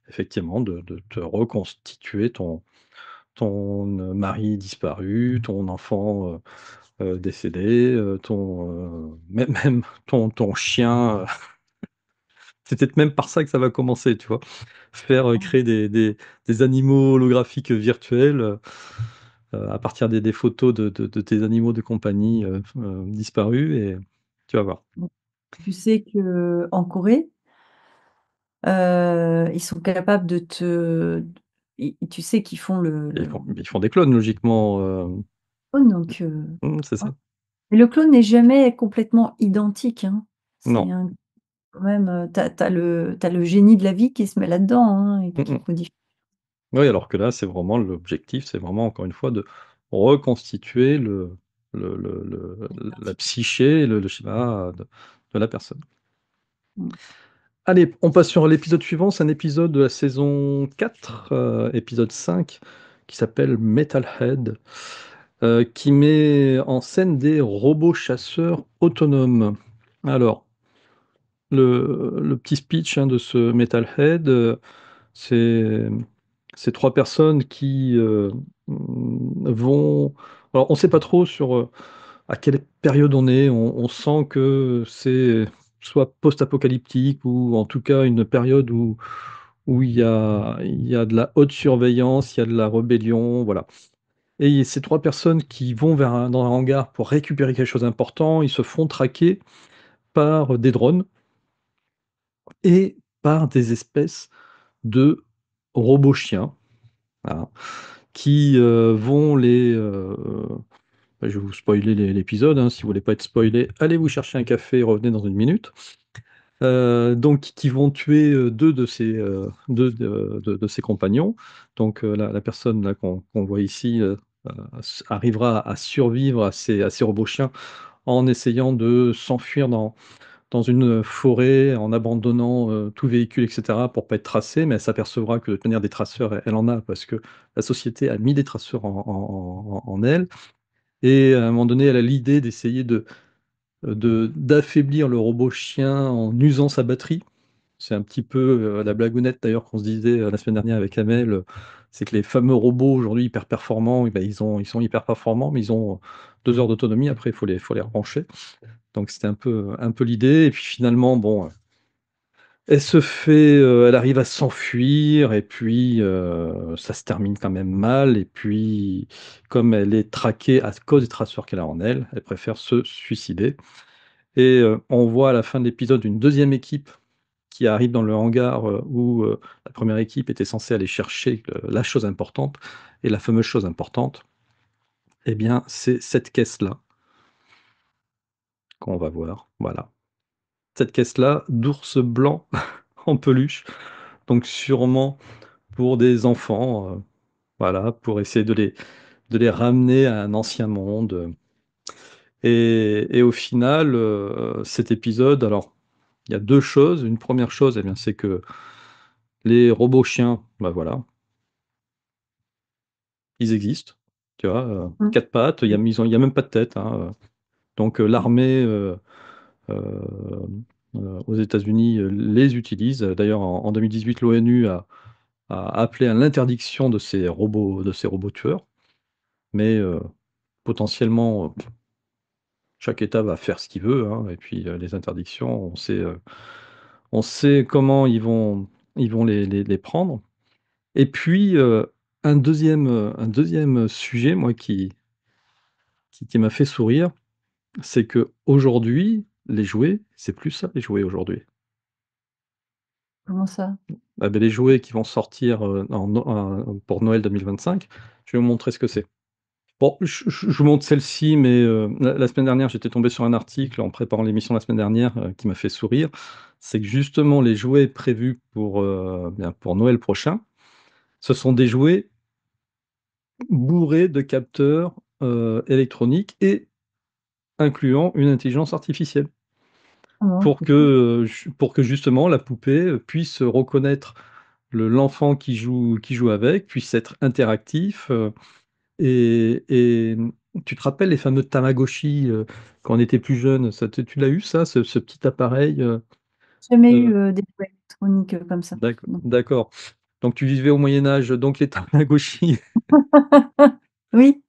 effectivement, de te reconstituer ton mari disparu, ton enfant décédé, même ton chien. C'est peut-être même par ça que ça va commencer, tu vois? Faire, créer des animaux holographiques virtuels, à partir des photos de tes animaux de compagnie, disparus, et tu vas voir. Bon, tu sais qu'en Corée, ils sont capables de te tu sais qu'ils font Et ils font des clones logiquement, donc c'est ouais. ça. Mais le clone n'est jamais complètement identique, hein. Non. C'est un quand même, tu le génie de la vie qui se met là-dedans, hein, et Mmh qui mh. modifie. Oui, alors que là, c'est vraiment l'objectif, c'est vraiment encore une fois de reconstituer la psyché, le schéma de la personne. Mmh. Allez, on passe sur l'épisode suivant, c'est un épisode de la saison 4, épisode 5, qui s'appelle Metalhead, qui met en scène des robots chasseurs autonomes. Alors, le petit speech, hein, de ce Metalhead, c'est c'est 3 personnes qui, vont, alors on ne sait pas trop à quelle période on est. On sent que c'est soit post-apocalyptique, ou en tout cas une période où il y a de la haute surveillance, il y a de la rébellion, voilà. Et ces 3 personnes qui vont dans un hangar pour récupérer quelque chose d'important, ils se font traquer par des drones et par des espèces de robots chiens, voilà, qui, vont je vais vous spoiler l'épisode, hein, si vous voulez pas être spoilé, allez vous chercher un café et revenez dans une minute. Donc qui vont tuer, 2 de ses compagnons. Donc la personne là qu'on voit ici, arrivera à survivre à ces robots chiens en essayant de s'enfuir dans une forêt, en abandonnant, tout véhicule et cetera pour pas être tracée, mais elle s'apercevra que de toute manière des traceurs, elle en a parce que la société a mis des traceurs en elle et à un moment donné, elle a l'idée d'essayer d'affaiblir le robot chien en usant sa batterie. C'est un petit peu, la blagounette d'ailleurs qu'on se disait, la semaine dernière avec Amel, c'est que les fameux robots aujourd'hui hyper performants, et bah, ils sont hyper performants, mais ils ont 2 heures d'autonomie, après il faut les rebrancher. Donc c'était un peu l'idée et puis finalement bon, elle se fait, elle arrive à s'enfuir et puis, ça se termine quand même mal et puis comme elle est traquée à cause des traceurs qu'elle a en elle, elle préfère se suicider et on voit à la fin de l'épisode une deuxième équipe qui arrive dans le hangar, où, la première équipe était censée aller chercher, la chose importante et la fameuse chose importante et bien, c'est cette caisse-là qu'on va voir, voilà. Cette caisse-là d'ours blanc en peluche, donc sûrement pour des enfants, voilà, pour essayer de les ramener à un ancien monde, et au final, cet épisode alors, il y a 2 choses. Une première chose, eh bien, c'est que les robots chiens, bah, voilà, ils existent, tu vois? Mmh. 4 pattes, Oui. il y a même pas de tête, hein, donc l'armée, aux États-Unis, les utilise. D'ailleurs, en 2018, l'ONU a appelé à l'interdiction de ces robots tueurs, mais potentiellement, chaque État va faire ce qu'il veut, hein, et puis, les interdictions, on sait comment ils vont les prendre. Et puis, un 2e sujet, moi, qui m'a fait sourire, c'est qu'aujourd'hui, les jouets, c'est plus ça, les jouets aujourd'hui. Comment ça? Ah beh, les jouets qui vont sortir, pour Noël 2025, je vais vous montrer ce que c'est. Bon, je vous montre celle-ci, mais la semaine dernière, j'étais tombé sur un article en préparant l'émission la semaine dernière, qui m'a fait sourire. C'est que justement les jouets prévus pour, bien, pour Noël prochain, ce sont des jouets bourrés de capteurs, électroniques et incluant une intelligence artificielle. Oh, OK. Pour que justement la poupée, puisse reconnaître l'enfant qui joue avec, puisse être interactif, et tu te rappelles les fameux Tamagotchi, quand on était plus jeune, ça tu l'as eu ça, ce petit appareil, Jamais eu, heu? des jouets électroniques, comme ça, non. D'accord. Donc tu vivais au Moyen Âge, donc les Tamagotchi, Oui.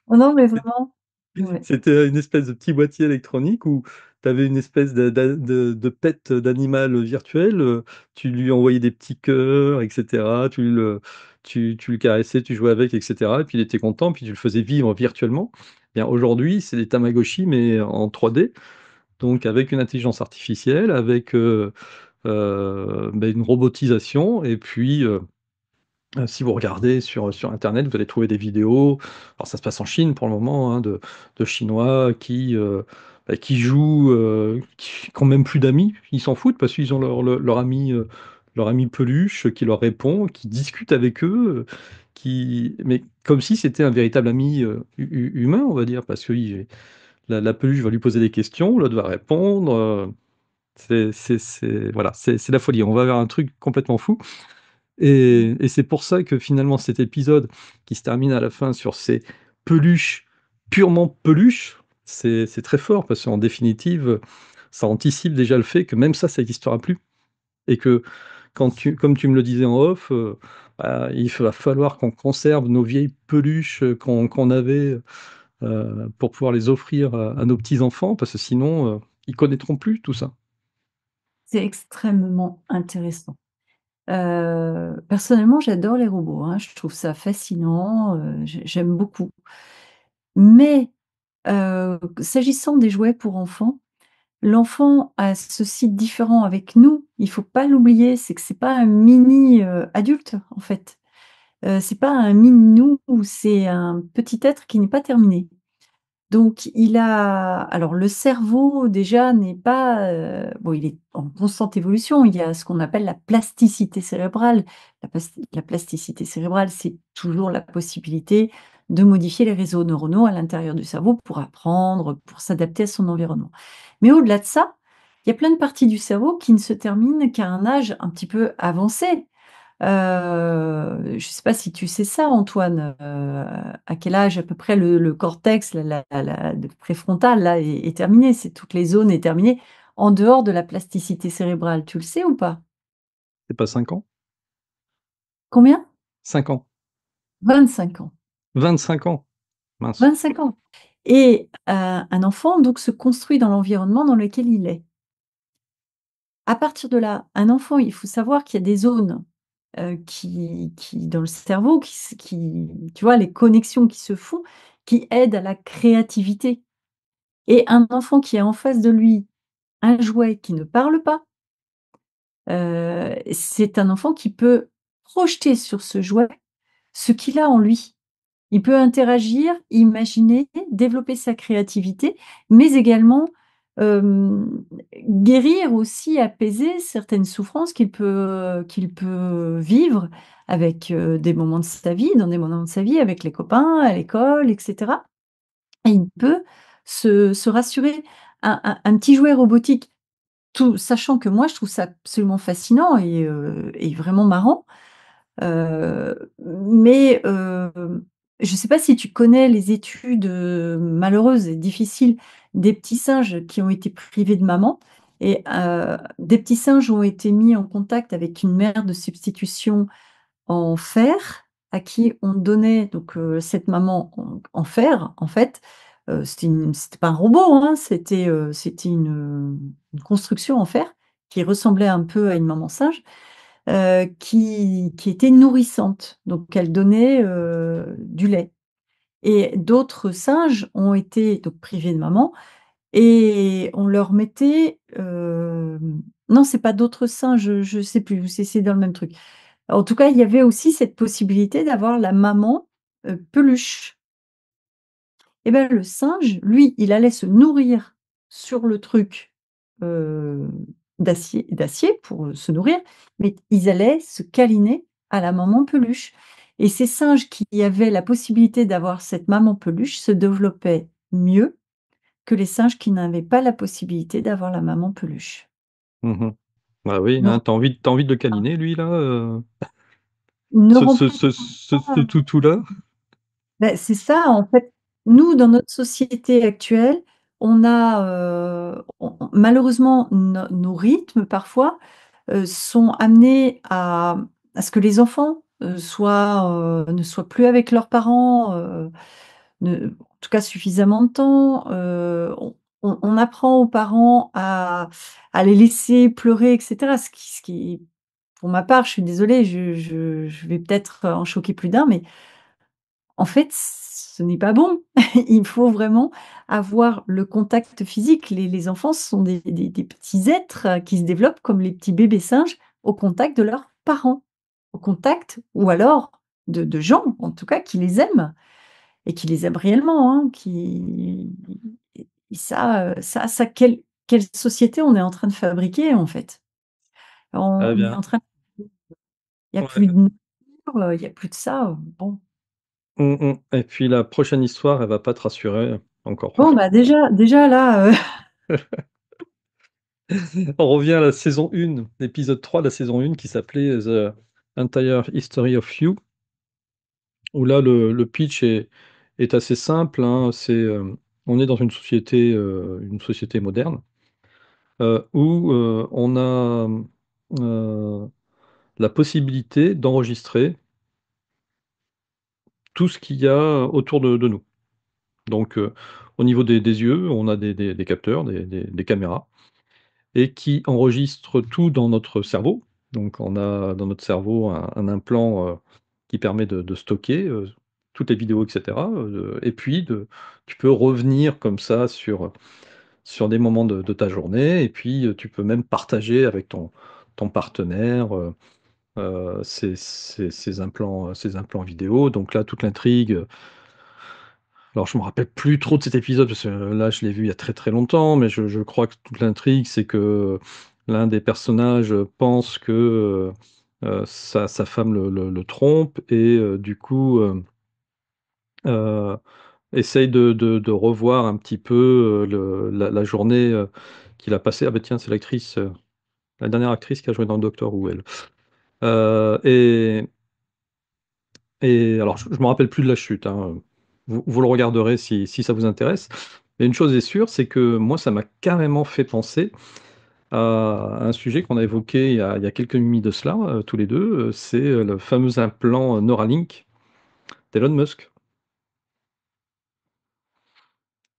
Oh non, mais vraiment. Ouais. c'était une espèce de petit boîtier électronique où tu avais une espèce de pet d'animal virtuel, tu lui envoyais des petits cœurs et cetera, tu le caressais, tu jouais avec et cetera et puis il était content, puis tu le faisais vivre virtuellement. Bien aujourd'hui, c'est des Tamagotchi mais en 3D, donc avec une intelligence artificielle, avec, une robotisation et puis, si vous regardez sur internet, vous allez trouver des vidéos, alors ça se passe en Chine pour le moment, hein, de Chinois qui jouent, qui ont même plus d'amis. Ils s'en foutent parce qu'ils ont leur ami peluche qui leur répond, qui discute avec eux, qui mais comme si c'était un véritable ami, humain, on va dire, parce que il la peluche va lui poser des questions, l'autre va répondre, c'est voilà, c'est la folie. On va vers un truc complètement fou. Mmh. Et c'est pour ça que finalement cet épisode qui se termine à la fin sur ces peluches, purement peluches, c'est très fort parce qu'en définitive, ça anticipe déjà le fait que même ça n'existera plus et que quand tu comme tu me le disais en off, bah, il va falloir qu'on conserve nos vieilles peluches, qu'on avait, pour pouvoir les offrir à nos petits-enfants parce que sinon, ils connaîtront plus tout ça. C'est extrêmement intéressant. Personnellement, j'adore les robots, hein. Je trouve ça fascinant, j'aime beaucoup. Mais, s'agissant des jouets pour enfants, l'enfant a ceci de différent avec nous, il faut pas l'oublier, c'est que c'est pas un mini, adulte, en fait. C'est pas un mini nous, c'est un petit être qui n'est pas terminé. Donc il a alors le cerveau déjà n'est pas, bon, il est en constante évolution. Il y a ce qu'on appelle la plasticité cérébrale. La plasticité cérébrale, c'est toujours la possibilité de modifier les réseaux neuronaux à l'intérieur du cerveau pour apprendre, pour s'adapter à son environnement. Mais au-delà de ça, il y a plein de parties du cerveau qui ne se terminent qu'à un âge un petit peu avancé. Je ne sais pas si tu sais ça, Antoine, à quel âge à peu près le cortex, le préfrontal là, est terminé, c'est toutes les zones est terminées en dehors de la plasticité cérébrale. Tu le sais ou pas? C'est pas 5 ans? Combien? 5 ans. 25 ans. 25 ans? Mince. 25 ans. Et un enfant donc se construit dans l'environnement dans lequel il est. À partir de là, un enfant, il faut savoir qu'il y a des zones, qui dans le cerveau qui tu vois, les connexions qui se font, qui aident à la créativité. Et un enfant qui a en face de lui un jouet qui ne parle pas, c'est un enfant qui peut projeter sur ce jouet ce qu'il a en lui. Il peut interagir, imaginer, développer sa créativité, mais également, guérir aussi, apaiser certaines souffrances qu'il peut vivre avec, des moments de sa vie dans des moments de sa vie avec les copains, à l'école et cetera. Et il peut se rassurer. Un petit jouet robotique, tout sachant que moi je trouve ça absolument fascinant et vraiment marrant. Mais je ne sais pas si tu connais les études, malheureuses et difficiles des petits singes qui ont été privés de maman et des petits singes ont été mis en contact avec une mère de substitution en fer, à qui on donnait donc cette maman en fer, en fait, c'était pas un robot, hein, c'était une construction en fer qui ressemblait un peu à une maman singe qui était nourrissante, donc elle donnait, du lait et d'autres singes ont été donc privés de maman et on leur mettait, non, c'est pas d'autres singes, je sais plus, c'est dans le même truc. En tout cas, il y avait aussi cette possibilité d'avoir la maman, peluche. Et ben, le singe, lui, il allait se nourrir sur le truc, heu, d'acier pour, se nourrir, mais ils allaient se câliner à la maman peluche et ces singes qui avaient la possibilité d'avoir cette maman peluche se développaient mieux que les singes qui n'avaient pas la possibilité d'avoir la maman peluche. Mmh. Bah oui, Ne hein, rem tu envie de le câliner lui là, ne ce ce remplace ce ce ce pas. toutou-là? Beh, c'est ça, en fait. Nous, dans notre société actuelle, on a, on malheureusement, nos rythmes, parfois, sont amenés à ce que les enfants, ne soient plus avec leurs parents, en tout cas suffisamment de temps. On apprend aux parents à les laisser pleurer et cetera. Ce qui pour ma part, je suis désolée, je vais peut-être en choquer plus d'un, mais en fait, ce n'est pas bon. Il faut vraiment avoir le contact physique. Les enfants sont des petits êtres, qui se développent comme les petits bébés singes au contact de leurs parents. Au contact ou alors de gens, en tout cas, qui les aiment et qui les aiment réellement, hein, qui et ça, quelle société on est en train de fabriquer, en fait? Très On est bien. en train il y a plus Ouais. de nature, il y a plus de ça, bon. Mmh mh et puis la prochaine histoire, elle va pas te rassurer encore Bon, plus. bah, déjà là, On revient à la saison 1, l'épisode 3 de la saison 1 qui s'appelait The Entire History of You, où là le pitch est assez simple, hein. On est dans une société moderne, où, on a, la possibilité d'enregistrer tout ce qu'il y a autour de nous. Donc, au niveau des yeux, on a des capteurs, des caméras et qui enregistrent tout dans notre cerveau. Donc on a dans notre cerveau un implant, qui permet de stocker, toutes les vidéos et cetera, et puis tu peux revenir comme ça sur des moments de ta journée et puis, tu peux même partager avec ton partenaire, ces implants vidéo. Donc là, toute l'intrigue, alors je me rappelle plus trop de cet épisode parce que là, je l'ai vu il y a très, très longtemps, mais je crois que toute l'intrigue, c'est que l'un des personnages, pense que, sa femme le trompe et du coup, Heu, essaye de revoir un petit peu, la journée, qu'il a passée. Ah bah tiens, c'est l'actrice, la dernière actrice qui a joué dans Doctor Who, elle. Et alors je me rappelle plus de la chute, hein, vous le regarderez si ça vous intéresse. Mais une chose est sûre, c'est que moi, ça m'a carrément fait penser à un sujet qu'on a évoqué il y a quelques nuits de cela, tous les 2, c'est, le fameux implant Neuralink d'Elon Musk.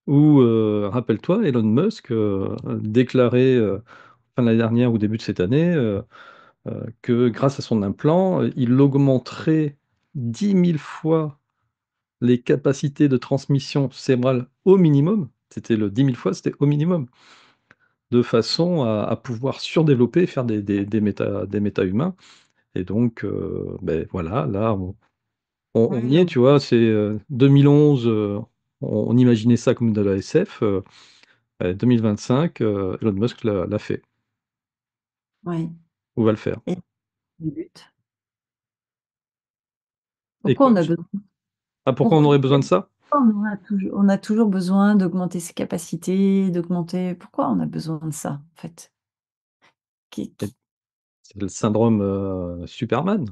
Où, rappelle-toi, Elon Musk, déclarait, fin de l'année dernière ou début de cette année, que grâce à son implant, il augmenterait 10 000 fois les capacités de transmission cérébrale au minimum. C'était le 10 000 fois, c'était au minimum, de façon à pouvoir surdévelopper et faire des méta-humains. Et donc, voilà, là, on Ouais, y est, tu vois? C'est, 2011, on imaginait ça comme de la SF, 2025, Elon Musk l'a fait, ouais. ou va le faire. Et le but? Et Pourquoi quoi? on a besoin Pourquoi pour on pour aurait besoin de ça? on a toujours besoin d'augmenter ses capacités, d'augmenter pourquoi on a besoin de ça, en fait? Qui Et c'est le syndrome, Superman.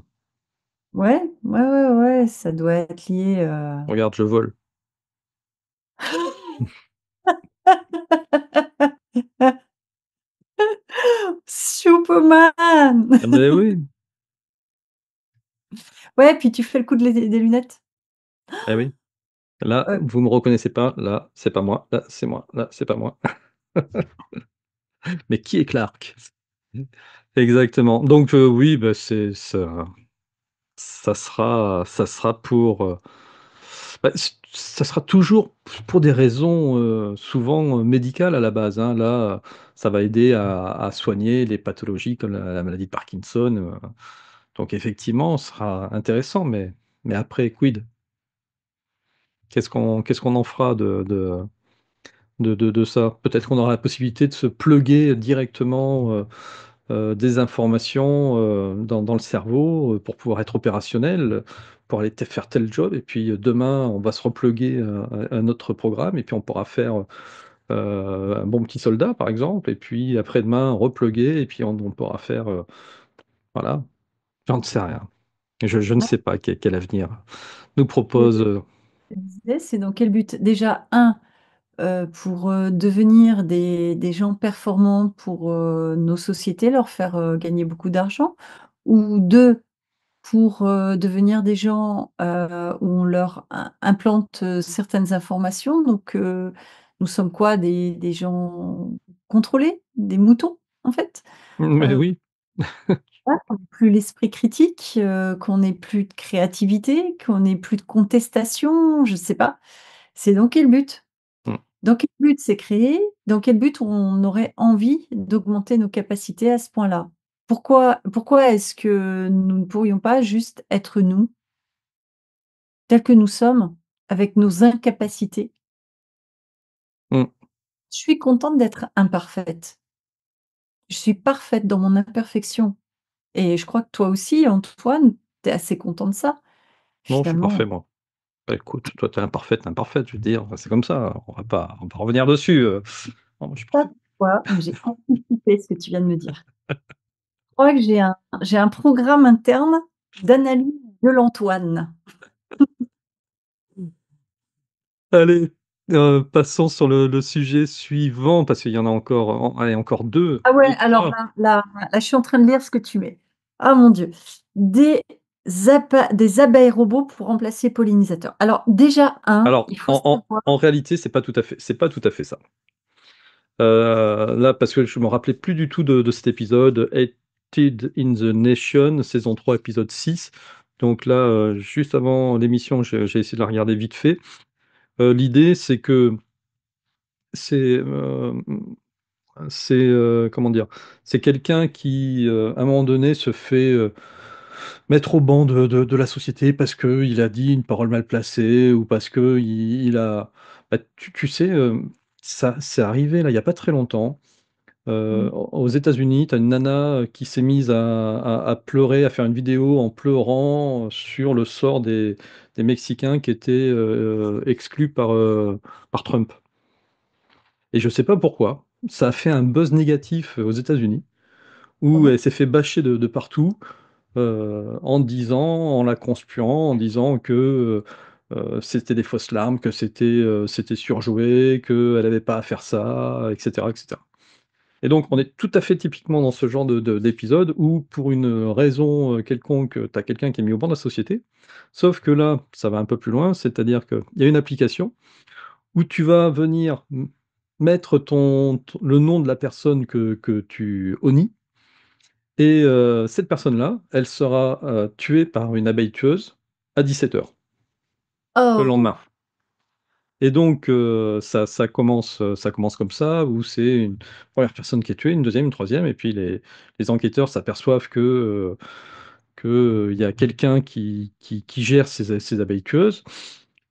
ouais, ouais, ouais, ouais, ça doit être lié, Regarde, je vole. Superman! Ah beh, oui, Ouais, puis tu fais le coup de les des lunettes. eh oui. Là, Heu, vous me reconnaissez pas, là, c'est pas moi, là, c'est moi, là, c'est pas moi. Mais qui est Clark? Exactement. Donc, oui, bah, c'est ça, ça sera pour, ça sera toujours pour des raisons, souvent, médicales à la base, hein. Là, ça va aider à soigner les pathologies comme la maladie de Parkinson, donc effectivement, ce sera intéressant, mais après quid? Qu'est-ce qu'on en fera de ça? Peut-être qu'on aura la possibilité de se plugger directement, des informations, dans le cerveau, pour pouvoir être opérationnel, pour aller faire tel job et puis, demain, on va se repluguer, à notre programme et puis on pourra faire, un bon petit soldat, par exemple et puis après-demain, repluguer et puis on pourra faire, voilà, j'en sais rien. Je ne moi, sais pas quel avenir nous ce que propose, je me disais, c'est dans quel but? Déjà, un pour, devenir des gens performants pour, nos sociétés, leur faire, gagner beaucoup d'argent ou 2 pour, devenir des gens, où on leur implante, certaines informations donc nous sommes quoi? Des gens contrôlés? Des moutons, en fait? mais Heu, oui, ouais, qu'on ait plus l'esprit critique, qu'on ait plus de créativité, qu'on ait plus de contestation, je sais pas. C'est dans quel but? mmh, Dans quel but c'est créé? Dans quel but on aurait envie d'augmenter nos capacités à ce point-là? Pourquoi est-ce que nous ne pourrions pas juste être nous, tels que nous sommes, avec nos incapacités? mmh, Je suis contente d'être imparfaite. Je suis parfaite dans mon imperfection et je crois que toi aussi, Antoine, tu es assez content de ça, non, je suis finalement. parfait moi. Bah, écoute, toi, tu es imparfaite, je veux dire, c'est comme ça, on va pas revenir dessus, non, moi, je suis Pas parfait. toi, mais j'ai anticipé ce que tu viens de me dire. Je crois que j'ai un programme interne d'analyse de l'Antoine. Allez, passons sur le sujet suivant parce qu'il y en a encore, allez, encore 2 Ah ouais, ou alors 3. là, je suis en train de lire ce que tu mets. Ah mon Dieu. Des des abeilles robots pour remplacer les pollinisateurs. Alors déjà Alors, il faut en savoir en réalité, c'est pas tout à fait ça. Là, parce que je me rappelais plus du tout de cet épisode, Hated in the Nation, saison 3, épisode 6. Donc là, juste avant l'émission, j'ai essayé de la regarder vite fait. L'idée, c'est que c'est, comment dire? C'est quelqu'un qui, à un moment donné, se fait, mettre au ban de la société parce qu'il a dit une parole mal placée ou parce qu'il a tu sais, ça c'est arrivé là, il y a pas très longtemps. Mmh. Aux États-Unis, tu as une nana qui s'est mise à pleurer, à faire une vidéo en pleurant sur le sort des Mexicains qui étaient exclus par Trump. Et je sais pas pourquoi, ça a fait un buzz négatif aux États-Unis, Ah où bon? elle s'est fait bâcher de partout, en disant, en la conspuant, en disant que c'était des fausses larmes, que c'était surjoué, qu'elle n'avait pas à faire ça, etc., etc. Et donc, on est tout à fait typiquement dans ce genre d'épisode où, pour une raison quelconque, tu as quelqu'un qui est mis au banc de la société. Sauf que là, ça va un peu plus loin, c'est-à-dire qu'il y a une application où tu vas venir mettre le nom de la personne que tu honnis, et cette personne-là, elle sera tuée par une abeille tueuse à 17h le Oh! lendemain. Et donc, ça commence comme ça, où c'est une première personne qui est tuée, une deuxième, une troisième, et puis les enquêteurs s'aperçoivent il y a quelqu'un qui gère ces abeilles tueuses,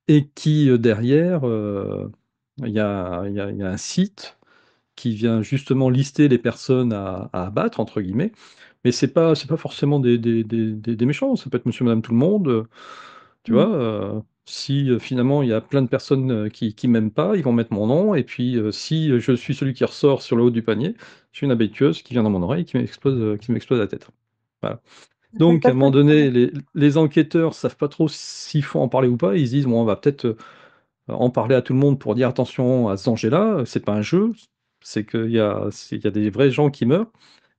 et qui, derrière, il y a un site qui vient justement lister les personnes à «abattre» entre guillemets, mais c'est pas forcément des méchants, ça peut être monsieur, madame, tout le monde, tu vois? Mmh. Si, finalement il y a plein de personnes, qui m'aiment pas, ils vont mettre mon nom, et puis, si je suis celui qui ressort sur le haut du panier, j'ai une abeille tueuse qui vient dans mon oreille et qui m'explose la tête. Voilà. C'est Donc à pas un moment très donné, les enquêteurs savent pas trop s'il faut en parler ou pas. Ils se disent: «Bon, on va peut-être, en parler à tout le monde pour dire: "Attention à ce danger-là, c'est pas un jeu, c'est qu'il y a des vrais gens qui meurent"»,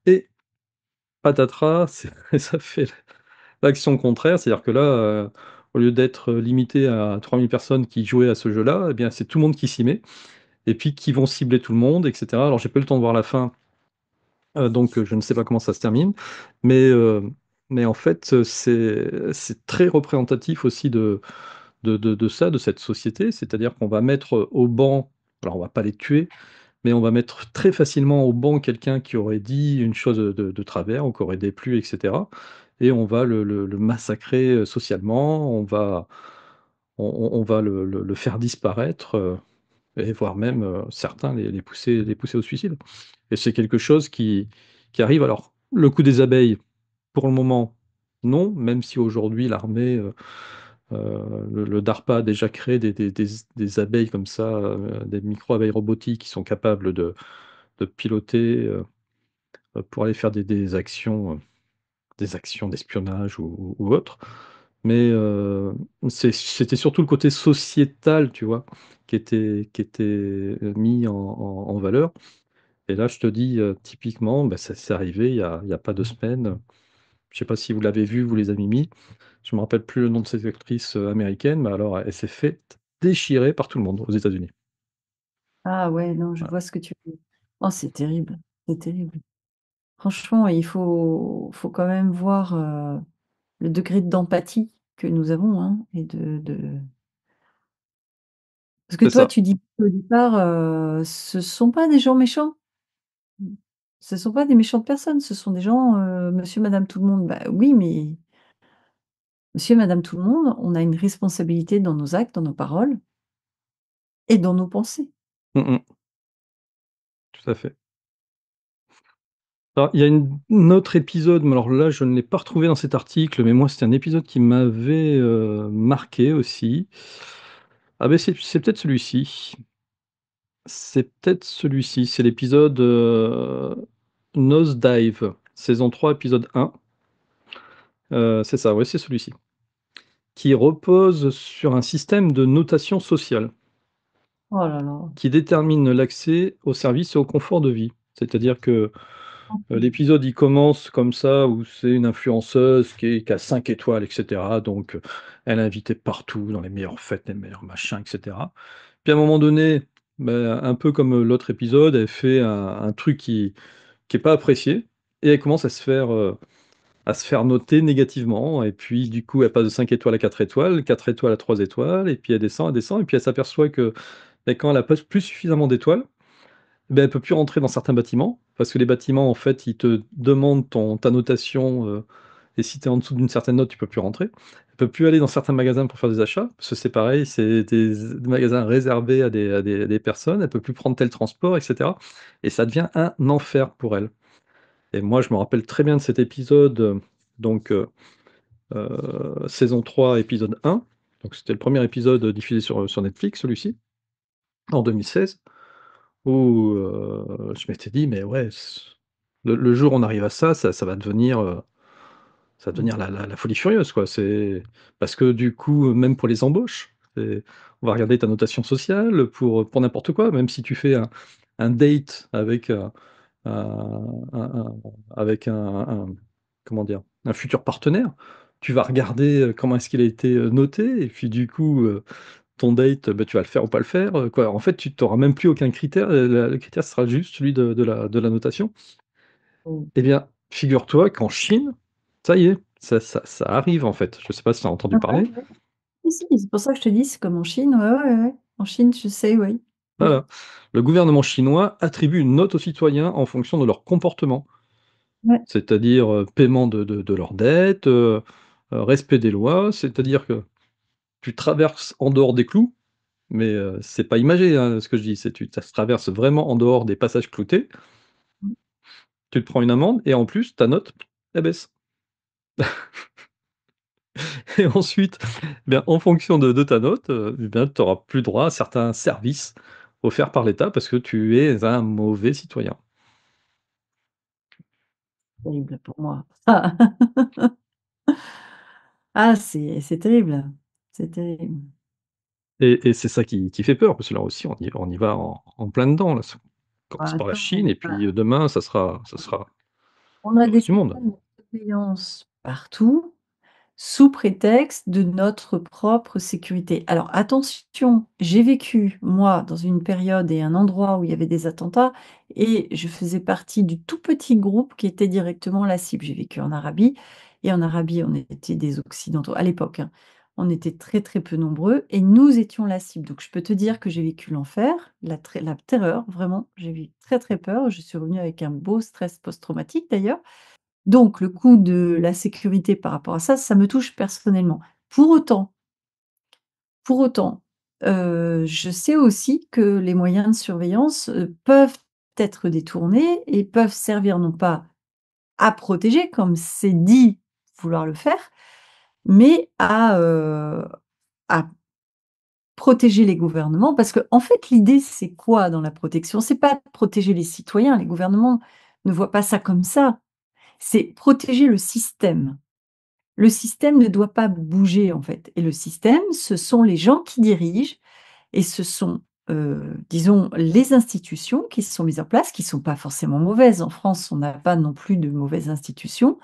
et patatras, ça fait l'action contraire. C'est-à-dire que là, au lieu d'être limité à 3000 personnes qui jouaient à ce jeu-là, eh bien, c'est tout le monde qui s'y met, et puis qui vont cibler tout le monde, et cetera. Alors j'ai pas eu le temps de voir la fin, donc je ne sais pas comment ça se termine, mais en fait, c'est très représentatif aussi de ça, de cette société. C'est-à-dire qu'on va mettre au banc, alors on va pas les tuer, mais on va mettre très facilement au banc quelqu'un qui aurait dit une chose de travers, ou qui aurait déplu, et cetera, et on va le massacrer socialement, on va le faire disparaître, et voire même, certains les pousser au suicide. Et c'est quelque chose qui arrive. Alors, le coup des abeilles, pour le moment, non, même si aujourd'hui l'armée, le DARPA a déjà créé des abeilles comme ça, des micro-abeilles robotiques qui sont capables de piloter, pour aller faire des actions d'espionnage ou autres. Mais c'était surtout le côté sociétal, tu vois, qui était mis en valeur. Et là, je te dis, typiquement, bah, ça s'est arrivé il y a pas 2 semaines. Je sais pas si vous l'avez vu, vous, les amis Mi. Je me rappelle plus le nom de cette actrice, américaine, mais alors elle s'est fait déchirer par tout le monde aux États-Unis. Ah ouais, non, je Voilà. vois ce que tu veux dire. Oh, c'est terrible, c'est terrible. Franchement, il faut quand même voir, le degré d'empathie que nous avons, hein, et de parce que C'est toi, ça. tu dis au départ, ce sont pas des gens méchants. Mmh. Ce sont pas des méchantes personnes, ce sont des gens, monsieur, madame, tout le monde. Bah oui, mais monsieur, madame, tout le monde, on a une responsabilité dans nos actes, dans nos paroles et dans nos pensées. Mmh mh. Tout à fait. Alors, il y a un autre épisode, mais alors là, je ne l'ai pas retrouvé dans cet article, mais moi, c'était un épisode qui m'avait, marqué aussi. Ah beh, c'est peut-être celui-ci. C'est peut-être celui-ci. C'est l'épisode, Nosedive, saison 3, épisode 1. C'est ça, ouais, c'est celui-ci. Qui repose sur un système de notation sociale, Oh là là. qui détermine l'accès aux services et au confort de vie. C'est-à-dire que, l'épisode, il commence comme ça, où c'est une influenceuse qui a 5 étoiles, et cetera, donc elle est invitée partout, dans les meilleures fêtes, les meilleurs machins, et cetera. Puis à un moment donné, bah, un peu comme, l'autre épisode, elle fait un truc qui est pas apprécié, et elle commence à se faire noter négativement, et puis du coup, elle passe de 5 étoiles à 4 étoiles à 3 étoiles, et puis elle descend, et puis elle s'aperçoit que, bah, quand elle a pas plus suffisamment d'étoiles, ben elle peut plus rentrer dans certains bâtiments, parce que les bâtiments, en fait, ils te demandent ta notation, et si tu es en dessous d'une certaine note, tu peux plus rentrer. Elle peut plus aller dans certains magasins pour faire des achats, parce que c'est pareil, c'est des magasins réservés à des personnes. Elle peut plus prendre tel transport et cetera, et ça devient un enfer pour elle. Et moi, je me rappelle très bien de cet épisode, donc saison 3, épisode 1. Donc c'était le premier épisode diffusé sur Netflix, celui-ci, en 2016, où, je m'étais dit: «Mais ouais, le jour où on arrive à ça, ça va devenir, ça va Mmh. devenir la folie furieuse, quoi». C'est parce que du coup, même pour les embauches, on va regarder ta notation sociale pour n'importe quoi, même si tu fais un date avec, un avec un comment dire? Un futur partenaire. Tu vas regarder, comment est-ce qu'il a été, noté, et puis du coup, ton date, bah, tu vas le faire ou pas le faire, quoi. En fait, tu auras même plus aucun critère, le critère sera juste celui de la notation. Mmh. Eh bien, figure-toi qu'en Chine, ça y est, ça arrive, en fait. Je sais pas si tu as entendu Ouais, parler? ouais. Si, si, c'est pour ça que je te dis, c'est comme en Chine, ouais, ouais, ouais. En Chine, je sais, oui. Mmh. Voilà. Le gouvernement chinois attribue une note aux citoyens en fonction de leur comportement. Ouais. C'est-à-dire, paiement de leurs dettes, respect des lois. C'est-à-dire que tu traverses en dehors des clous, mais c'est pas imagé, hein, ce que je dis, c'est ça se traverse vraiment en dehors des passages cloutés, Mmh. tu te prends une amende et en plus ta note, elle baisse. Et ensuite, bien, en fonction de ta note, eh bien, tu auras plus droit à certains services offerts par l'État parce que tu es un mauvais citoyen. Terrible pour moi. Ah! Ah, c'est terrible. C'est terrible. Et c'est ça qui fait peur, parce que là aussi on y va en plein dedans là. Ça Bah, commence par la attends, Chine et puis, demain ça sera on a le des reste du monde. systèmes de surveillance partout, sous prétexte de notre propre sécurité. Alors attention, j'ai vécu, moi, dans une période et un endroit où il y avait des attentats et je faisais partie du tout petit groupe qui était directement la cible. J'ai vécu en Arabie et en Arabie, on était des occidentaux à l'époque, hein. On était très, très peu nombreux et nous étions la cible. Donc je peux te dire que j'ai vécu l'enfer, la terreur, vraiment. J'ai eu très, très peur. Je suis revenue avec un beau stress post-traumatique d'ailleurs. Donc le coût de la sécurité par rapport à ça, ça me touche personnellement. Pour autant pour autant, je sais aussi que les moyens de surveillance, peuvent être détournés et peuvent servir non pas à protéger comme c'est dit vouloir le faire, mais à protéger les gouvernements. Parce qu'en fait, l'idée, c'est quoi dans la protection? C'est pas de protéger les citoyens, les gouvernements ne voient pas ça comme ça, c'est protéger le système. Le système ne doit pas bouger, en fait, et le système, ce sont les gens qui dirigent et ce sont, disons, les institutions qui se sont mises en place, qui sont pas forcément mauvaises. En France, on n'a pas non plus de mauvaises institutions,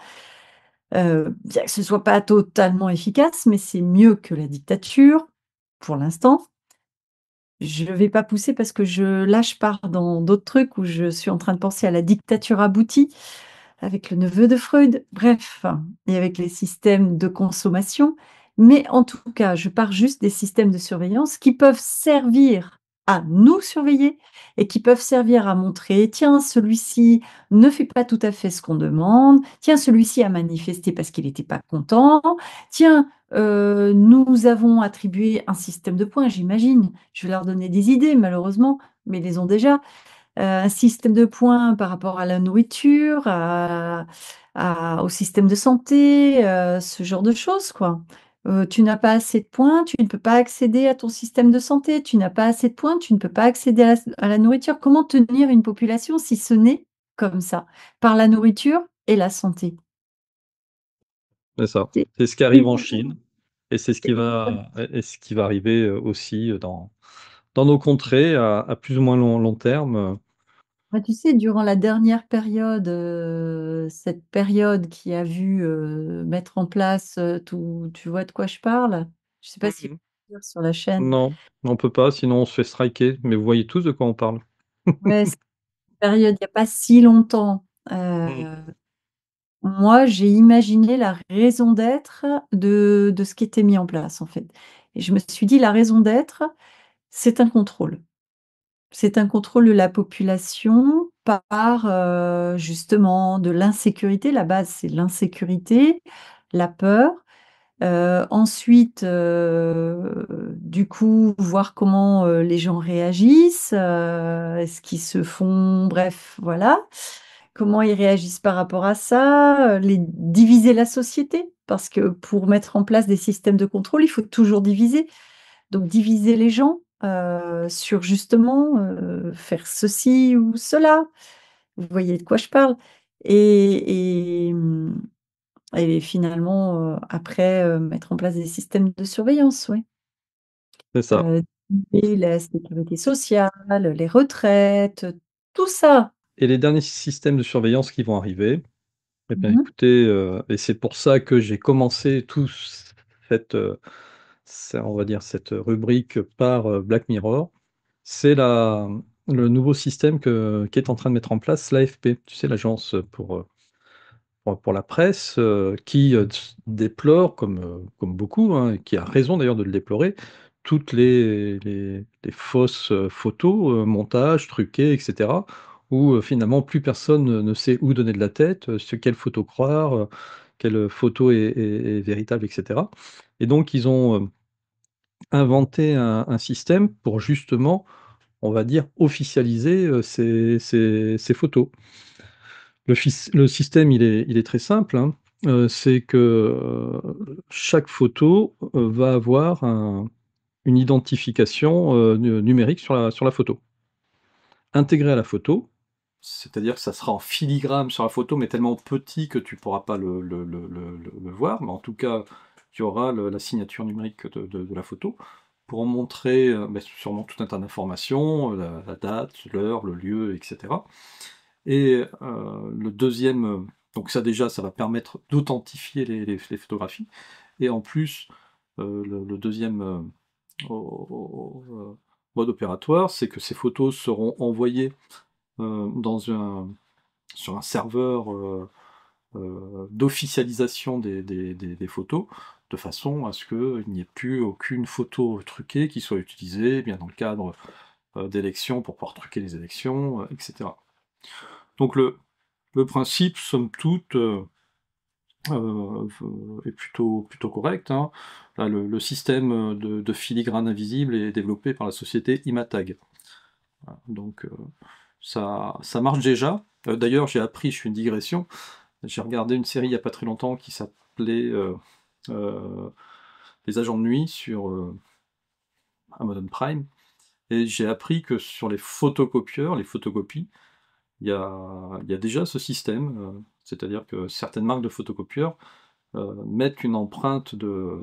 bien que ce soit pas totalement efficace, mais c'est mieux que la dictature, pour l'instant. Je vais pas pousser parce que là, je pars dans d'autres trucs où je suis en train de penser à la dictature aboutie. Avec le neveu de Freud, bref, et avec les systèmes de consommation. Mais en tout cas, je pars juste des systèmes de surveillance qui peuvent servir à nous surveiller et qui peuvent servir à montrer: «Tiens, celui-ci ne fait pas tout à fait ce qu'on demande. Tiens, celui-ci a manifesté parce qu'il n'était pas content. Tiens, nous avons attribué un système de points», j'imagine. Je vais leur donner des idées malheureusement, mais ils les ont déjà. Un système de points par rapport à la nourriture, au système de santé, ce genre de choses, quoi. Tu n'as pas assez de points, tu ne peux pas accéder à ton système de santé. Tu n'as pas assez de points, tu ne peux pas accéder à la nourriture. Comment tenir une population si ce n'est comme ça? Par la nourriture et la santé. C'est ça. C'est C'est ce qui arrive en Chine et c'est ce qui c'est exactement va et ce qui va arriver, aussi, dans nos contrées à plus ou moins long terme. bah, tu sais, durant la dernière période, cette période qui a vu, mettre en place, tout tu vois de quoi je parle? Je sais pas si Mmh. dire sur la chaîne. Non, on peut pas, sinon on se fait striker, mais vous voyez tous de quoi on parle. Ouais, cette période, il y a pas si longtemps, Mmh. moi, j'ai imaginé la raison d'être de ce qui était mis en place, en fait, et je me suis dit: «La raison d'être, c'est un contrôle». C'est un contrôle de la population par, justement de l'insécurité. La base, c'est l'insécurité, la peur. Ensuite, du coup, voir comment, les gens réagissent, est-ce qu'ils se font bref, voilà. Comment ils réagissent par rapport à ça, les diviser la société, parce que pour mettre en place des systèmes de contrôle, il faut toujours diviser. Donc diviser les gens, sur justement, faire ceci ou cela. Vous voyez de quoi je parle? Et finalement, après, mettre en place des systèmes de surveillance, oui. C'est ça. Et la sécurité sociale, les retraites, tout ça. Et les derniers systèmes de surveillance qui vont arriver, eh bien, Mmh mh. écoutez, et c'est pour ça que j'ai commencé cette, on va dire, cette rubrique par, Black Mirror. C'est le nouveau système qu'est en train de mettre en place l'AFP. Tu sais, l'agence pour la presse, qui, déplore comme beaucoup, hein, et qui a raison d'ailleurs de le déplorer, toutes les fausses, photos, montages truqués et cetera, où, finalement plus personne ne sait où donner de la tête, sur quelle photo croire, quelle photo est véritable et cetera. Et donc ils ont, inventé un système pour justement, on va dire, officialiser, ces photos. Le système, il est très simple, hein, c'est que, chaque photo, va avoir une identification, numérique sur la photo. Intégrée à la photo, c'est-à-dire que ça sera en filigrane sur la photo, mais tellement petit que tu pourras pas le voir, mais en tout cas, tu auras la signature numérique de la photo pour en montrer, beh, sûrement tout un tas d'informations, la date, l'heure, le lieu et cetera. Et le deuxième, donc ça déjà, ça va permettre d'authentifier les photographies. Et en plus, le deuxième mode opératoire, c'est que ces photos seront envoyées sur un serveur d'officialisation des photos, de façon à ce qu'il n'y ait plus aucune photo truquée qui soit utilisée, bien dans le cadre d'élections pour pouvoir truquer les élections, etc. Donc le principe, somme toute, est plutôt correct, hein. Là, le système de filigrane invisible est développé par la société Imatag. Voilà, donc ça marche déjà. D'ailleurs, j'ai appris, je fais une digression, j'ai regardé une série il n'y a pas très longtemps qui s'appelait euh, Les Agents de nuit sur Amazon Prime, et j'ai appris que sur les photocopieurs, les photocopies, il y a déjà ce système, c'est-à-dire que certaines marques de photocopieurs mettent une empreinte de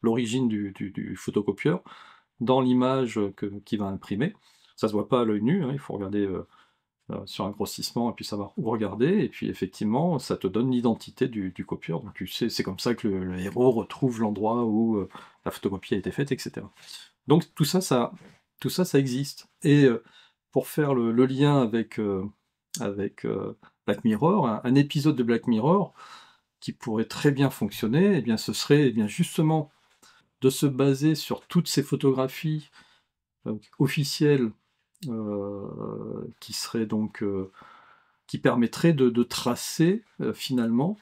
l'origine du photocopieur dans l'image qui va imprimer. Ça se voit pas à l'œil nu, hein, il faut regarder sur un grossissement et puis savoir où regarder, et puis effectivement ça te donne l'identité du copieur, donc tu sais, c'est comme ça que le héros retrouve l'endroit où la photocopie a été faite, etc. Donc tout ça existe. Et pour faire le lien avec Black Mirror, un épisode de Black Mirror qui pourrait très bien fonctionner, eh bien, ce serait eh bien, justement de se baser sur toutes ces photographies officielles qui seraient donc qui permettraient de tracer finalement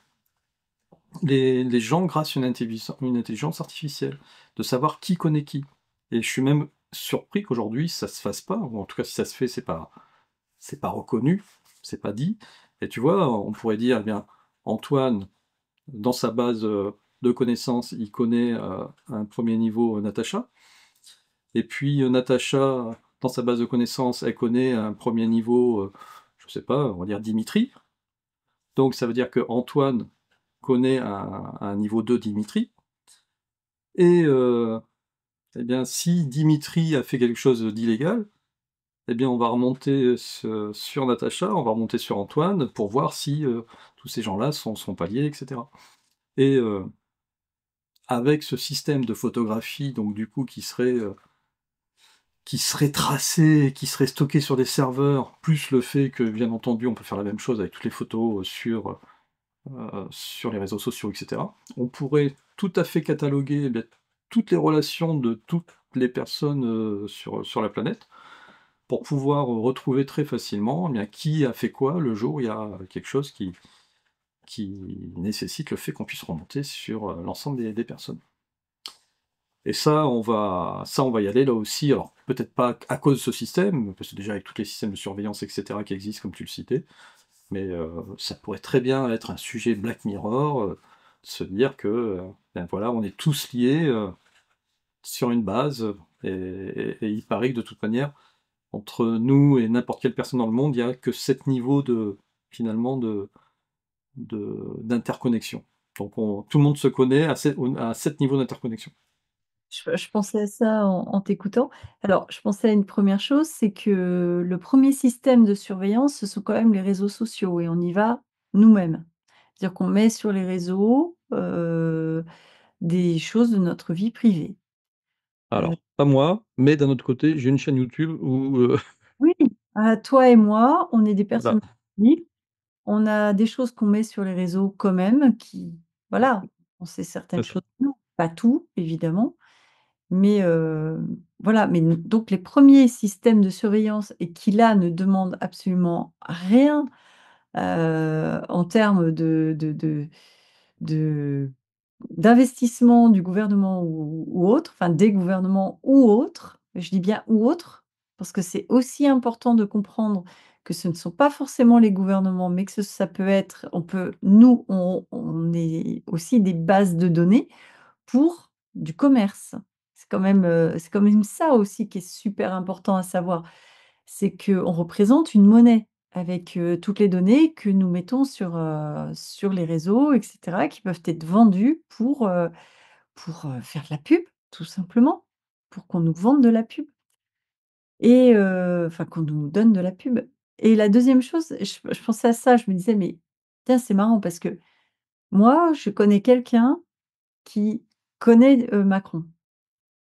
les gens grâce à une intelligence artificielle, de savoir qui connaît qui. Et je suis même surpris qu'aujourd'hui ça se fasse pas, ou en tout cas si ça se fait, c'est pas reconnu, c'est pas dit. Et tu vois, on pourrait dire, eh bien, Antoine, dans sa base de connaissances, il connaît à un premier niveau Natacha, et puis Natacha, dans sa base de connaissances, elle connaît à un premier niveau, je sais pas, on va dire Dimitri. Donc ça veut dire que Antoine connaît à un niveau 2 Dimitri, et eh bien, si Dimitri a fait quelque chose d'illégal, eh bien, on va remonter sur Natacha, on va remonter sur Antoine pour voir si tous ces gens-là sont pas liés, etc. Et avec ce système de photographie, donc du coup, qui serait tracé, qui serait stocké sur des serveurs, plus le fait que, bien entendu, on peut faire la même chose avec toutes les photos sur les réseaux sociaux, etc. On pourrait tout à fait cataloguer eh bien, toutes les relations de toutes les personnes, sur la planète, pour pouvoir, retrouver très facilement, eh bien, qui a fait quoi le jour où il y a quelque chose qui nécessite le fait qu'on puisse remonter sur, l'ensemble des personnes. Et ça, on va y aller là aussi, alors peut-être pas à cause de ce système, parce que déjà avec tous les systèmes de surveillance et cetera qui existent comme tu le citais, mais ça pourrait très bien être un sujet Black Mirror, de se dire que, ben voilà, on est tous liés, sur une base, et il paraît que de toute manière, entre nous et n'importe quelle personne dans le monde, il y a que 7 niveaux finalement d'interconnexion. Donc tout le monde se connaît à 7 niveaux d'interconnexion. Je pensais à ça en t'écoutant. Alors, je pensais à une première chose, c'est que le premier système de surveillance, ce sont quand même les réseaux sociaux et on y va nous-mêmes. C'est-à-dire qu'on met sur les réseaux, des choses de notre vie privée. Heu, Alors, pas moi, mais d'un autre côté, j'ai une chaîne YouTube où, oui, toi et moi, on est des voilà, personnes publiques, on a des choses qu'on met sur les réseaux quand même qui voilà, on sait certaines c'est ça. choses, pas tout évidemment. Mais voilà, mais donc les premiers systèmes de surveillance et qui là ne demandent absolument rien, en termes de d'investissement du gouvernement ou autre, enfin des gouvernements ou autres, je dis bien ou autres, parce que c'est aussi important de comprendre que ce ne sont pas forcément les gouvernements, mais que ça peut être on est aussi des bases de données pour du commerce. C'est quand même ça aussi qui est super important à savoir. C'est qu'on représente une monnaie avec, toutes les données que nous mettons sur les réseaux et cetera, qui peuvent être vendues pour faire de la pub, tout simplement, pour qu'on nous vende de la pub et enfin qu'on nous donne de la pub et la deuxième chose, je pensais à ça, je me disais: «Mais tiens, c'est marrant parce que moi, je connais quelqu'un qui connaît, Macron».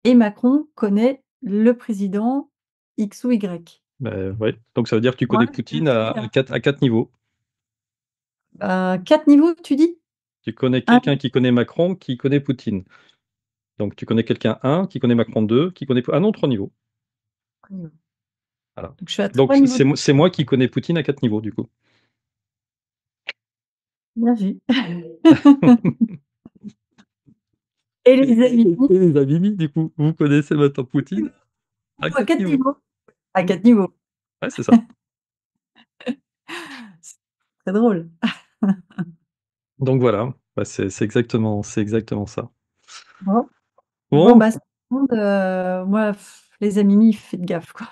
Et Macron connaît le président X ou Y. Ouais, donc ça veut dire que tu Moi, connais je Poutine fais, à 4 niveaux. 4 niveaux, tu dis? Tu connais 1 quelqu'un qui connaît Macron, qui connaît Poutine. Donc tu connais quelqu'un 1, qui connaît Macron 2, qui connaît ah non, 3 niveaux. niveau. Voilà. Donc je suis à Donc 3 niveaux. c'est moi qui connais Poutine à 4 niveaux du coup. Bien vu. Et Et les amis, et les amis, du coup, vous connaissez maintenant Poutine à à 4 4 niveaux. niveaux. À 4 niveaux. Ouais, c'est ça. C'est très drôle. Donc voilà, bah, c'est exactement ça. Bon, bon, Bon, bah, ça montre, moi, les amis, faites gaffe, quoi.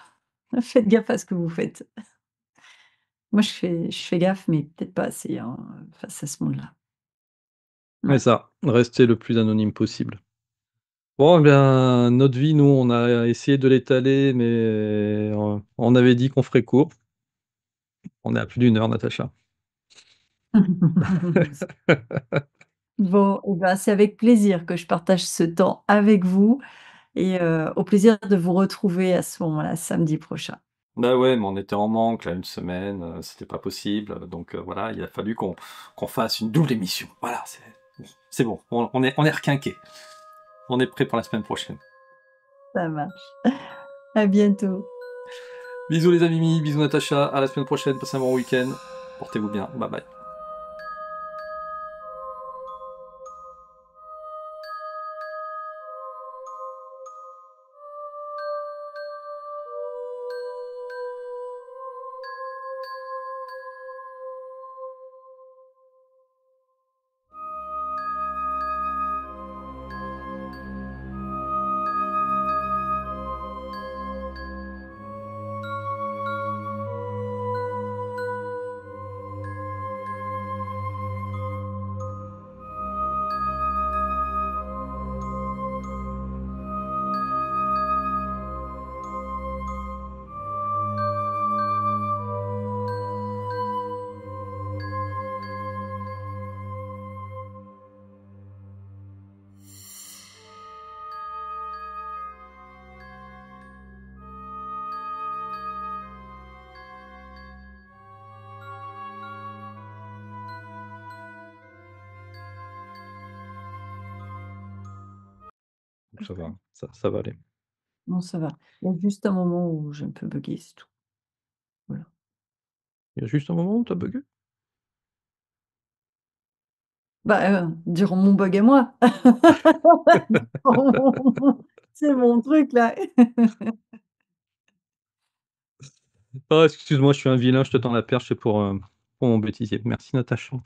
Faites gaffe à ce que vous faites. Moi, je fais gaffe, mais peut-être pas assez, hein, face à ce monde-là. c'est Ouais. ça, rester le plus anonyme possible. Bon, eh bien, notre vie, nous, on a essayé de l'étaler, mais on avait dit qu'on ferait court. On est à plus d'1 heure, Natacha. Bon, et ben, c'est avec plaisir que je partage ce temps avec vous et au plaisir de vous retrouver à ce moment-là, samedi prochain. Bah ouais, mais on était en manque là, une semaine, c'était pas possible, donc voilà, il a fallu qu'on fasse une double émission. Voilà, c'est bon, on est requinqués. On est prêt pour la semaine prochaine. Ça marche. À bientôt. Bisous les amis, bisous Natacha, à la semaine prochaine, passez un bon week-end. Portez-vous bien, bye bye. Ça va, ça va aller. Non, ça va. Il y a juste un moment où j'ai un peu buggé, c'est tout. Voilà. Il y a juste un moment où tu as buggé? Bah, dire mon bug à moi. C'est mon truc là. Oh excuse-moi, je suis un vilain, je te tends la perche, c'est pour mon bêtisier. Merci Natacha.